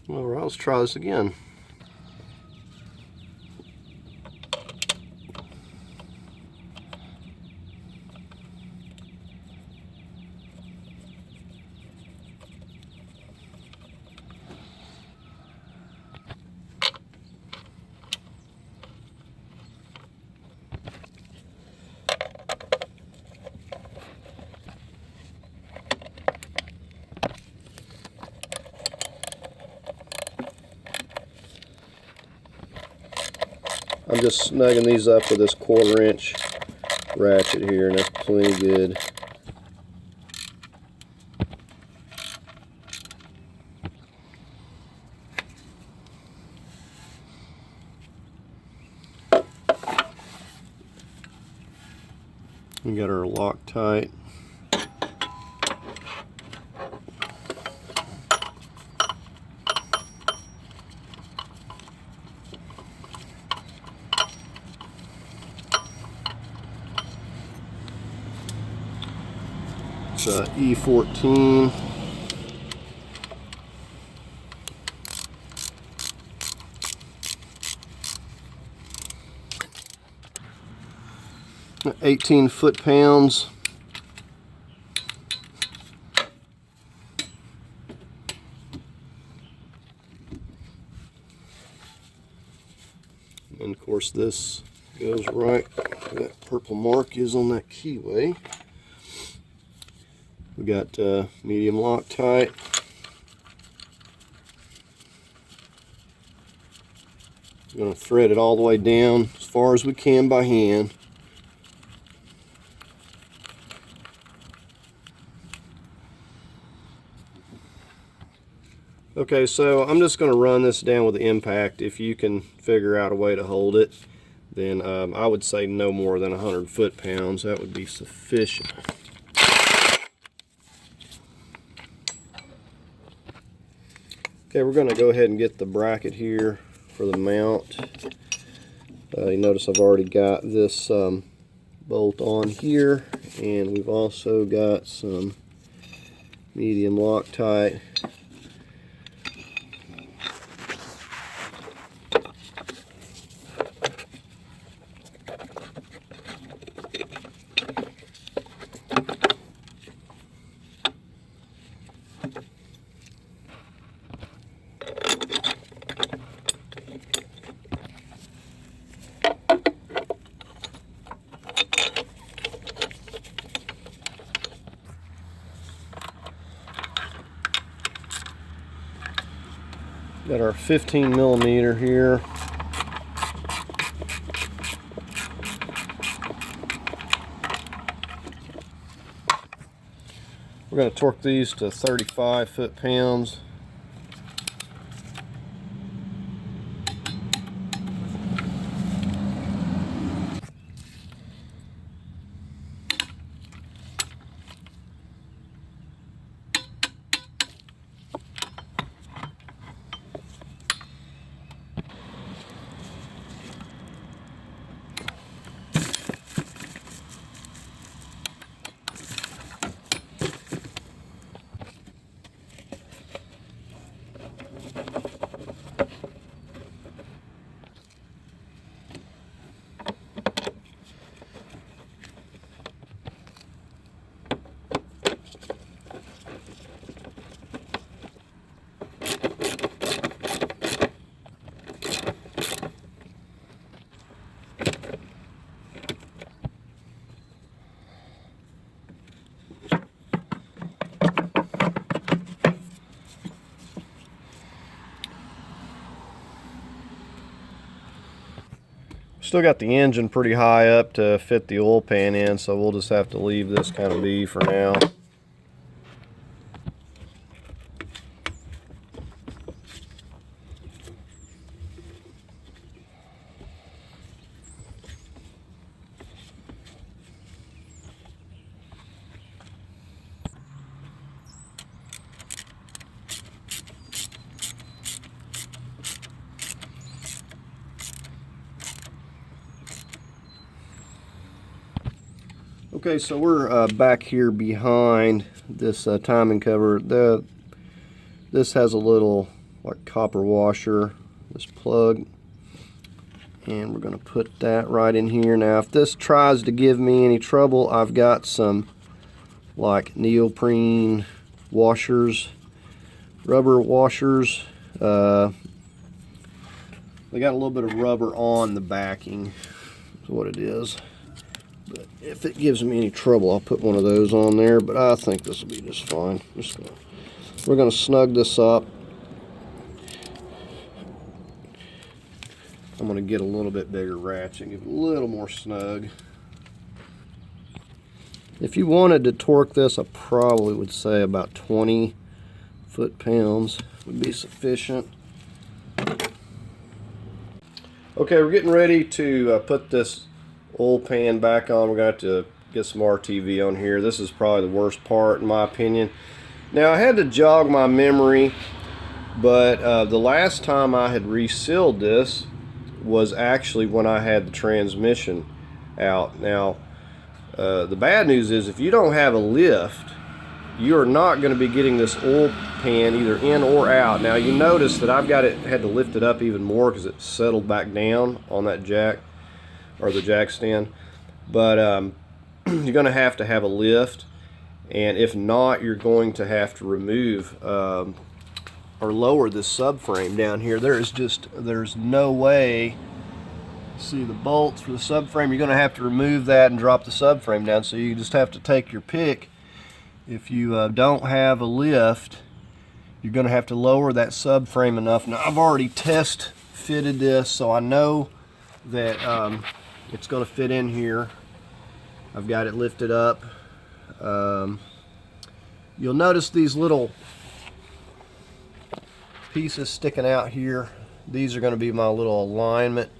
All right, let's try this again. I'm just snugging these up with this 1/4 inch ratchet here, and that's plenty good. We got our Loctite. E14. $18 foot-pounds. And of course this goes right where that purple mark is on that keyway. We got medium Loctite. We're going to thread it all the way down as far as we can by hand. Okay, so I'm just going to run this down with the impact. If you can figure out a way to hold it, then I would say no more than 100 foot-pounds. That would be sufficient. Okay, we're going to go ahead and get the bracket here for the mount. You notice I've already got this bolt on here, and we've also got some medium Loctite. Got our 15mm here. We're going to torque these to 35 foot-pounds. Still got the engine pretty high up to fit the oil pan in, so we'll just have to leave this kind of be for now. Okay, so we're back here behind this timing cover. This has a little like copper washer, this plug, and we're going to put that right in here. Now if this tries to give me any trouble, I've got some like neoprene washers, rubber washers. They got a little bit of rubber on the backing, is what it is. But if it gives me any trouble, I'll put one of those on there, but I think this will be just fine. We're going to snug this up. I'm going to get a little bit bigger ratchet, give it a little more snug. If you wanted to torque this, I probably would say about 20 foot-pounds would be sufficient. Okay, we're getting ready to put this oil pan back on. We're going to have to get some RTV on here. This is probably the worst part in my opinion. Now I had to jog my memory, but the last time I had resealed this was actually when I had the transmission out. Now the bad news is if you don't have a lift, you are not going to be getting this oil pan either in or out. Now you notice that I've got it, had to lift it up even more because it settled back down on that jack, or the jack stand. But you're going to have a lift, and if not, you're going to have to remove or lower this subframe down here. There's no way. See the bolts for the subframe, you're going to have to remove that and drop the subframe down, so you just have to take your pick. If you don't have a lift, you're going to have to lower that subframe enough. Now I've already test fitted this, so I know that it's going to fit in here. I've got it lifted up. You'll notice these little pieces sticking out here. These are going to be my little alignment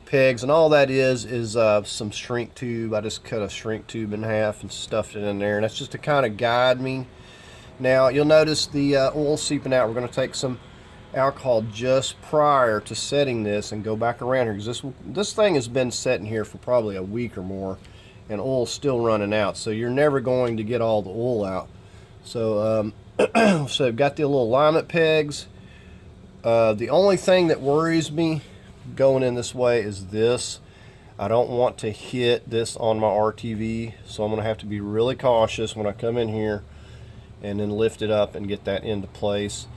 pegs, and all that is some shrink tube. I just cut a shrink tube in half and stuffed it in there, and that's just to kind of guide me. Now you'll notice the oil seeping out. We're going to take some alcohol just prior to setting this and go back around here, because this thing has been sitting here for probably a week or more, and oil's still running out, so you're never going to get all the oil out. So so I've got the little alignment pegs. The only thing that worries me going in this way is this. I don't want to hit this on my RTV, so I'm going to have to be really cautious when I come in here and then lift it up and get that into place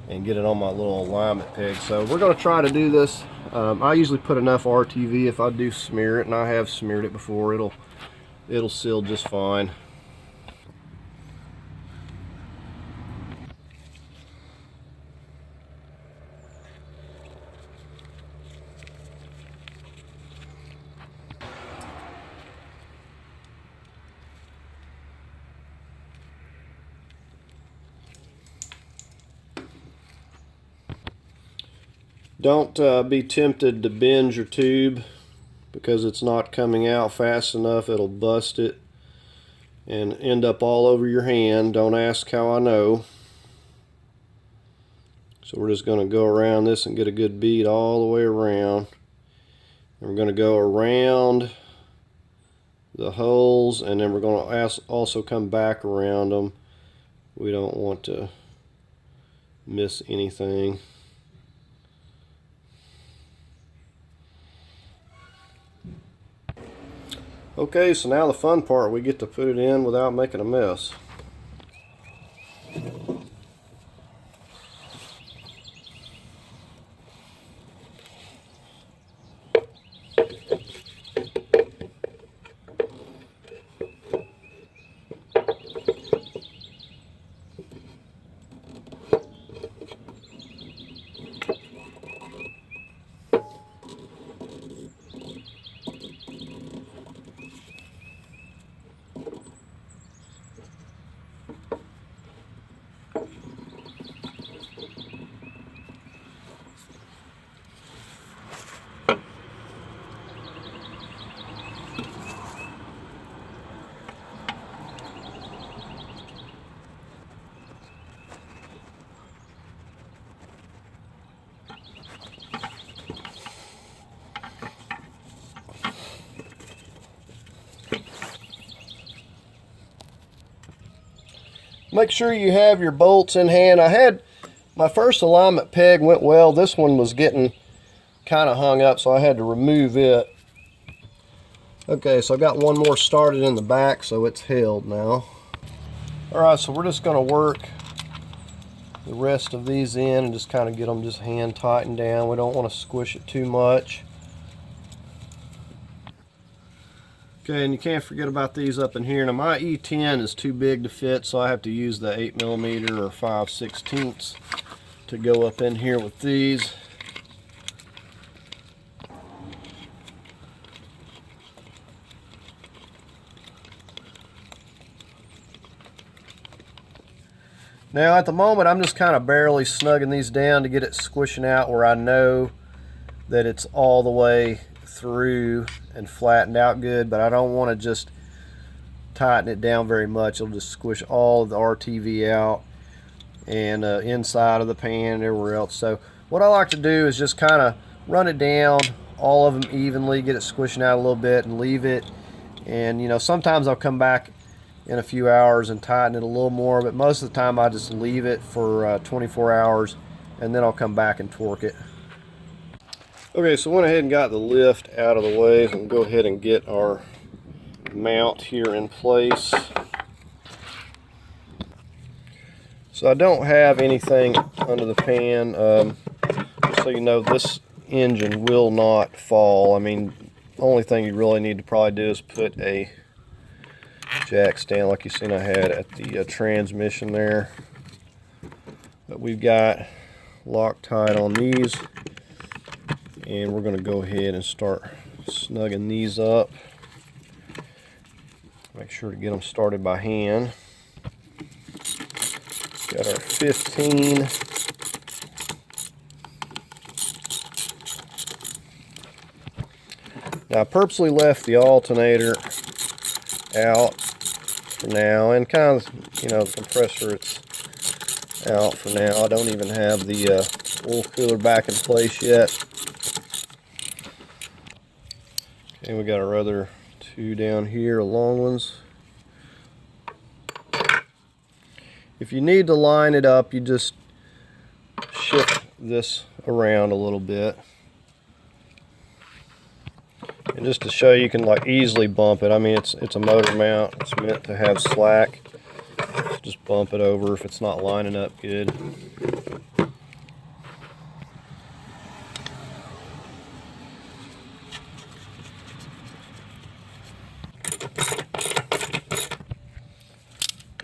and get it on my little alignment peg. So we're going to try to do this. I usually put enough RTV. If I do smear it, and I have smeared it before, it'll seal just fine. Don't be tempted to bend your tube because it's not coming out fast enough. It'll bust it and end up all over your hand. Don't ask how I know. So we're just going to go around this and get a good bead all the way around. And we're going to go around the holes, and then we're going to also come back around them. We don't want to miss anything. Okay, so now the fun part, we get to put it in without making a mess. Make sure you have your bolts in hand. I had my first alignment peg went well. This one was getting kind of hung up, so I had to remove it. Okay, so I got one more started in the back, so it's held now. Alright, so we're just going to work the rest of these in and just kind of get them just hand tightened down. We don't want to squish it too much. Okay, and you can't forget about these up in here. Now my E10 is too big to fit, so I have to use the 8mm or 5/16 to go up in here with these. Now at the moment I'm just kind of barely snugging these down to get it squishing out where I know that it's all the way through and flattened out good, but I don't want to just tighten it down very much. It'll just squish all of the RTV out and inside of the pan and everywhere else. So what I like to do is just kind of run it down, all of them evenly, get it squishing out a little bit and leave it. And you know, sometimes I'll come back in a few hours and tighten it a little more, but most of the time I just leave it for 24 hours and then I'll come back and torque it. Okay, so I went ahead and got the lift out of the way, so we'll go ahead and get our mount here in place. So I don't have anything under the pan. Just so you know, this engine will not fall. I mean, the only thing you really need to probably do is put a jack stand like you've seen I had at the transmission there. But we've got Loctite on these. And we're going to go ahead and start snugging these up. Make sure to get them started by hand. Got our 15. Now I purposely left the alternator out for now, and kind of, you know, the compressor, it's out for now. I don't even have the oil cooler back in place yet. And we got our other two down here, long ones. If you need to line it up, you just shift this around a little bit. And just to show you can like easily bump it. I mean, it's a motor mount. It's meant to have slack. Just bump it over if it's not lining up good.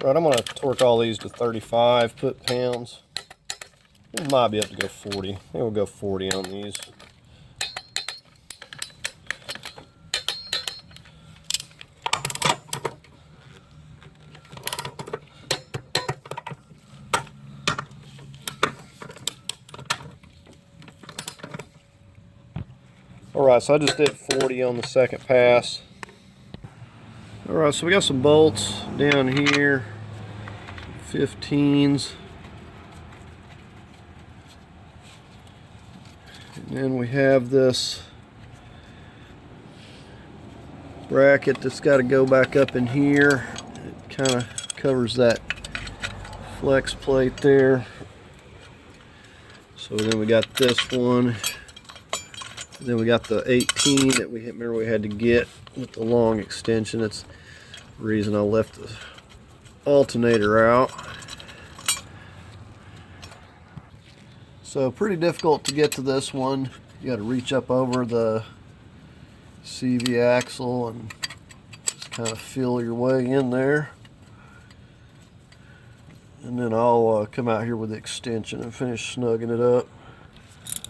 Right, I'm going to torque all these to 35 foot-pounds. We might be able to go 40. I think we'll go 40 on these. Alright, so I just did 40 on the second pass. Alright, so we got some bolts down here, 15s. And then we have this bracket that's got to go back up in here. It kind of covers that flex plate there. So then we got this one. Then we got the 18 that we remember we had to get with the long extension. That's the reason I left the alternator out. So pretty difficult to get to this one. You got to reach up over the CV axle and just kind of feel your way in there. And then I'll come out here with the extension and finish snugging it up.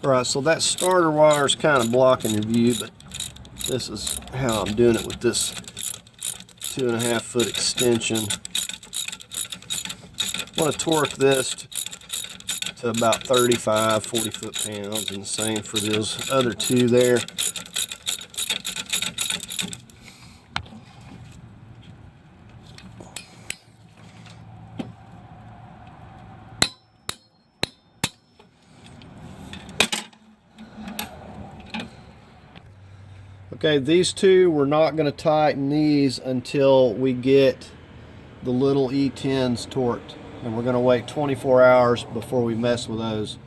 Alright, so that starter wire is kind of blocking your view, but this is how I'm doing it with this 2.5 foot extension. I want to torque this to about 35, 40 foot-pounds, and the same for those other two there. Okay, these two, we're not going to tighten these until we get the little E10s torqued. And we're going to wait 24 hours before we mess with those.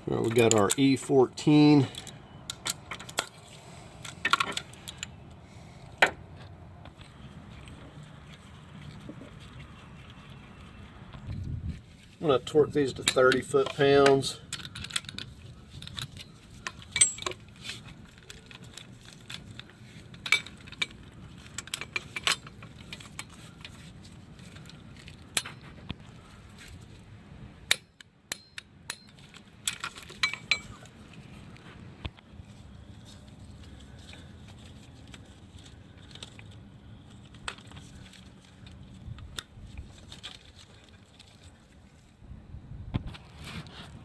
All right, we got our E14. I'm going to torque these to 30 foot-pounds.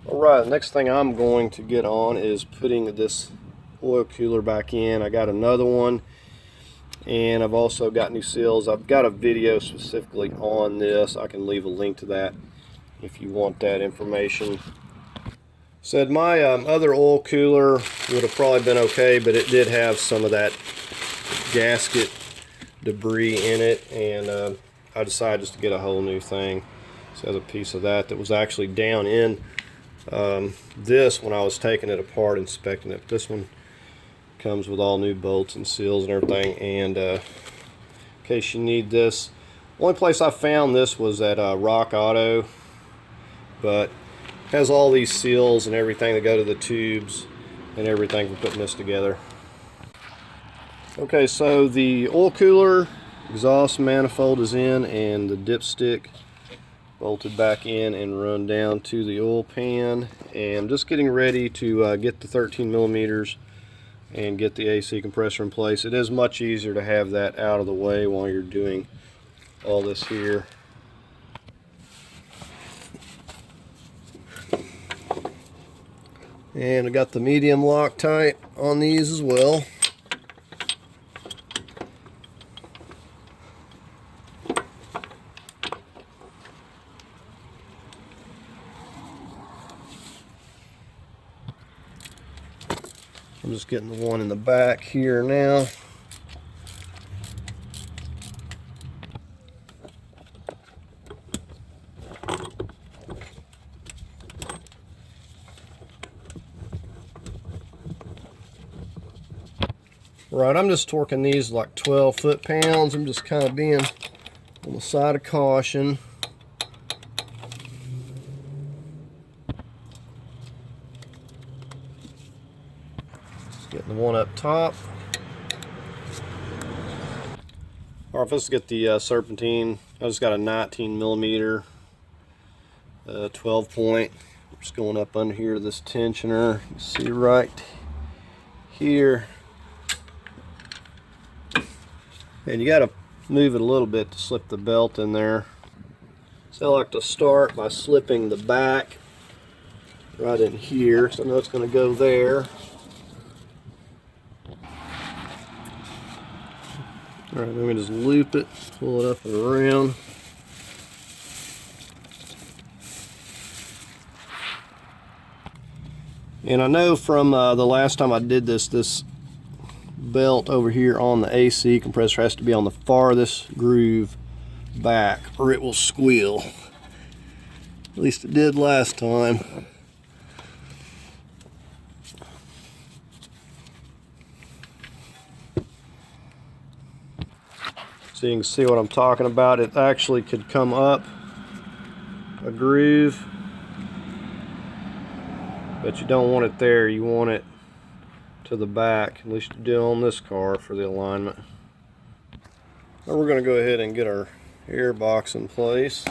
Alright, next thing I'm going to get on is putting this oil cooler back in. I got another one, and I've also got new seals. I've got a video specifically on this. I can leave a link to that if you want that information. Said my other oil cooler would have probably been okay, but it did have some of that gasket debris in it, and I decided just to get a whole new thing. So it has a piece of that was actually down in this when I was taking it apart, inspecting it. This one comes with all new bolts and seals and everything, and in case you need this, only place I found this was at Rock Auto, but it has all these seals and everything that go to the tubes and everything for putting this together. Okay, so the oil cooler exhaust manifold is in, and the dipstick bolted back in and run down to the oil pan, and I'm just getting ready to get the 13 millimeters and get the AC compressor in place. It is much easier to have that out of the way while you're doing all this here. And I got the medium Loctite on these as well. I'm just getting the one in the back here now. Right, I'm just torquing these like 12 foot-pounds. I'm just kind of being on the side of caution. Just getting the one up top. All right, let's get the serpentine. I just got a 19 millimeter 12 point. Just going up under here to this tensioner. You see right here. And you got to move it a little bit to slip the belt in there. So I like to start by slipping the back right in here, so I know it's going to go there. All right, then we just loop it, pull it up and around. And I know from the last time I did this belt over here on the AC compressor has to be on the farthest groove back or it will squeal. At least it did last time. So you can see what I'm talking about. It actually could come up a groove, but you don't want it there. You want it to the back, at least you do on this car for the alignment. Now we're going to go ahead and get our air box in place.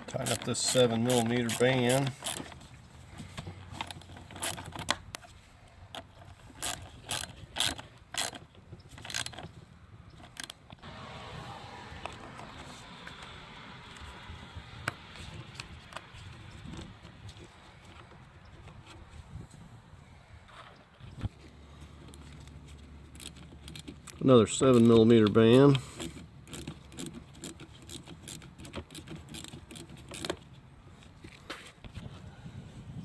Tighten up this 7 millimeter band. Another 7 millimeter band.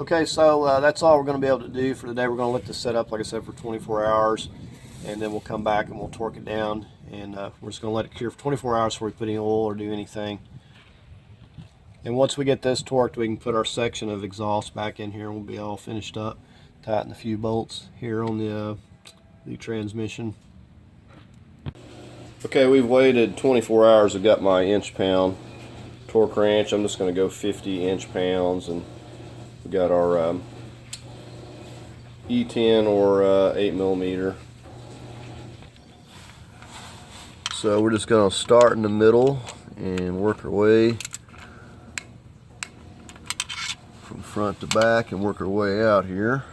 Okay, so that's all we're going to be able to do for today. We're going to let this set up, like I said, for 24 hours, and then we'll come back and we'll torque it down, and we're just going to let it cure for 24 hours before we put any oil or do anything. And once we get this torqued, we can put our section of exhaust back in here, and we'll be all finished up. Tighten a few bolts here on the transmission. Okay, we've waited 24 hours. I've got my inch-pound torque wrench. I'm just going to go 50 inch-pounds, and we got our E10 or 8 millimeter. So we're just going to start in the middle and work our way from front to back and work our way out here.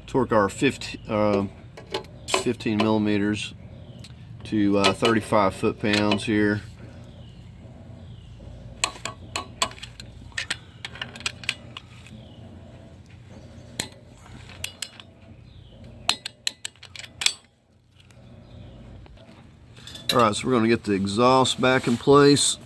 Torque our 15 millimeters to 35 foot-pounds here. Alright, so we're going to get the exhaust back in place.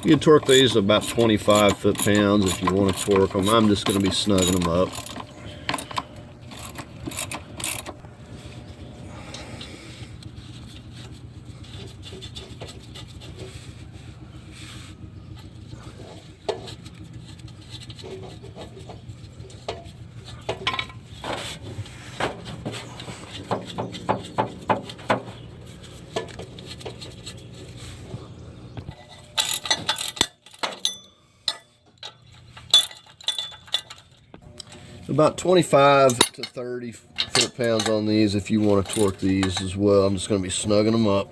You can torque these to about 25 foot-pounds if you want to torque them. I'm just going to be snugging them up. About 25 to 30 foot-pounds on these if you want to torque these as well. I'm just going to be snugging them up.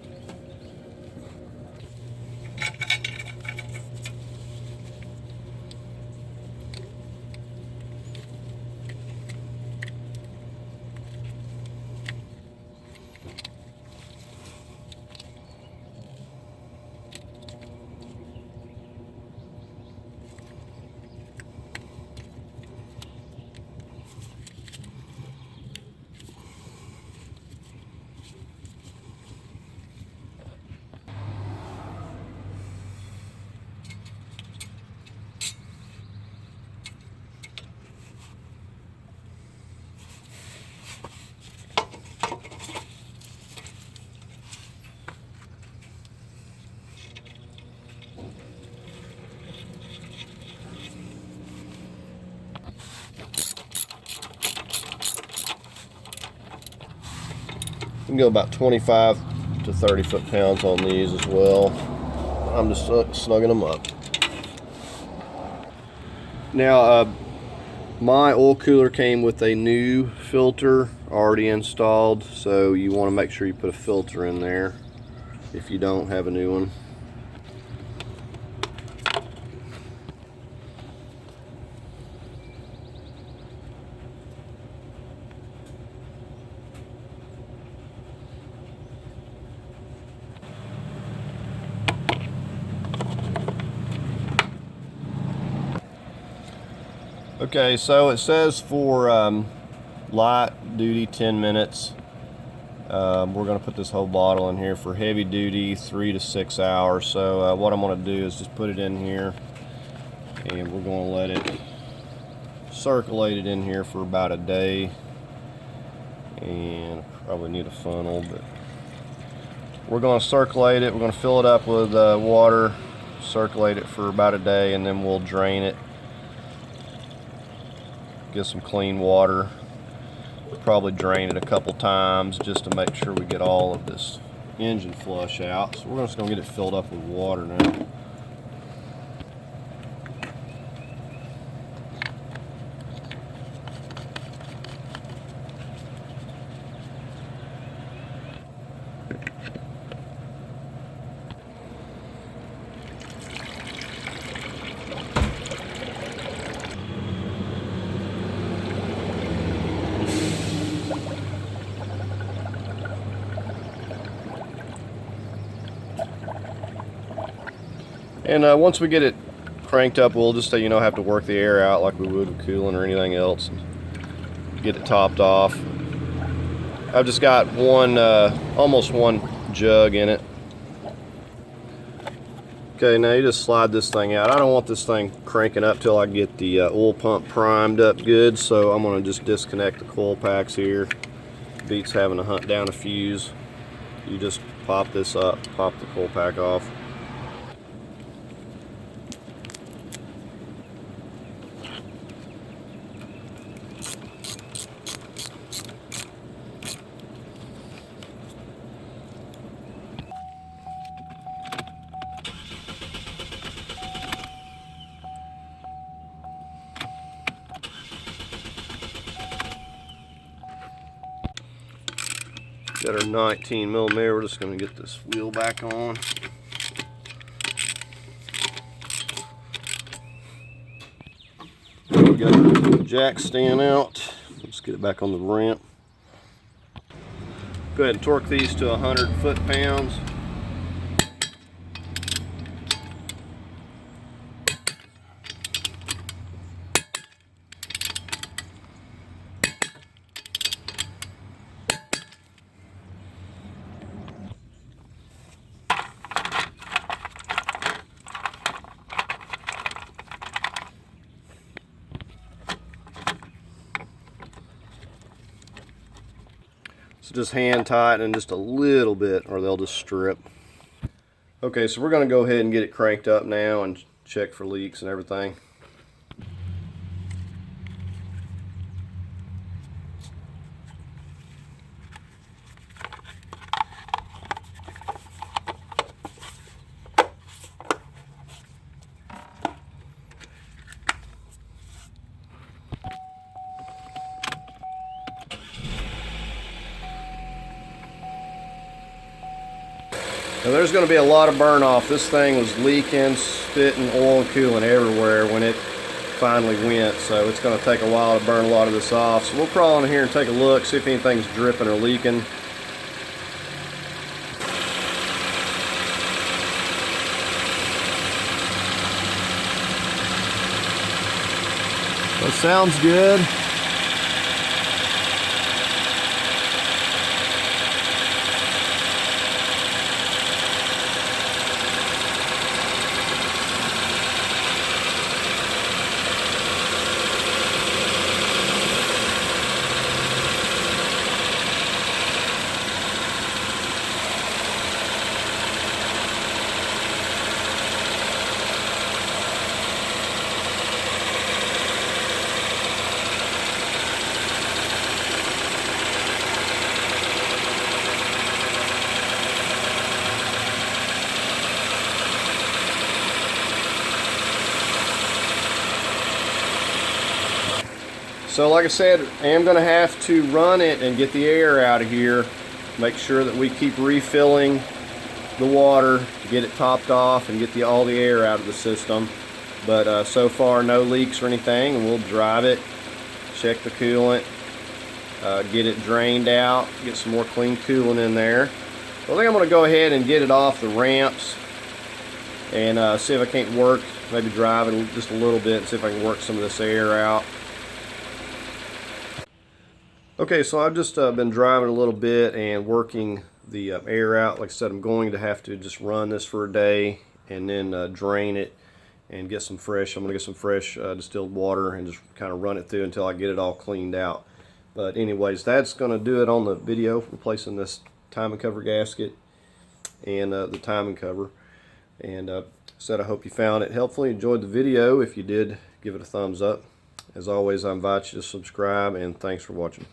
You can go about 25 to 30 foot-pounds on these as well. I'm just snugging them up. Now, my oil cooler came with a new filter already installed, so you want to make sure you put a filter in there if you don't have a new one. Okay, so it says for light duty 10 minutes. We're going to put this whole bottle in here. For heavy duty 3 to 6 hours. So what I'm going to do is just put it in here, and we're going to let it circulate it in here for about a day. And probably need a funnel, but we're going to circulate it. We're going to fill it up with water, circulate it for about a day, and then we'll drain it. Get some clean water. Probably drain it a couple times just to make sure we get all of this engine flush out. So we're just going to get it filled up with water now. And once we get it cranked up, we'll just have to work the air out like we would with coolant or anything else, and get it topped off. I've just got one, almost one jug in it. Okay, now you just slide this thing out. I don't want this thing cranking up till I get the oil pump primed up good, so I'm going to just disconnect the coil packs here. Beats having to hunt down a fuse. You just pop this up, pop the coil pack off. Got our 19 millimeter. We're just going to get this wheel back on. We got the jack stand out. Let's get it back on the ramp. Go ahead and torque these to 100 foot-pounds. So just hand tighten just a little bit or they'll just strip. Okay, so we're going to go ahead and get it cranked up now and check for leaks and everything. Now there's going to be a lot of burn off. This thing was leaking, spitting oil and coolant everywhere when it finally went, so it's going to take a while to burn a lot of this off. So we'll crawl in here and take a look, see if anything's dripping or leaking. That sounds good. So like I said, I am going to have to run it and get the air out of here. Make sure that we keep refilling the water, get it topped off, and get all the air out of the system. But so far, no leaks or anything, and we'll drive it, check the coolant, get it drained out, get some more clean coolant in there. So I think I'm going to go ahead and get it off the ramps and see if I can't work, maybe drive it just a little bit and see if I can work some of this air out. Okay, so I've just been driving a little bit and working the air out. Like I said, I'm going to have to just run this for a day and then drain it and get some fresh. I'm going to get some fresh distilled water and just kind of run it through until I get it all cleaned out. But anyways, that's going to do it on the video, replacing this timing cover gasket and the timing cover. And said I hope you found it helpful, enjoyed the video. If you did, give it a thumbs up. As always, I invite you to subscribe, and thanks for watching.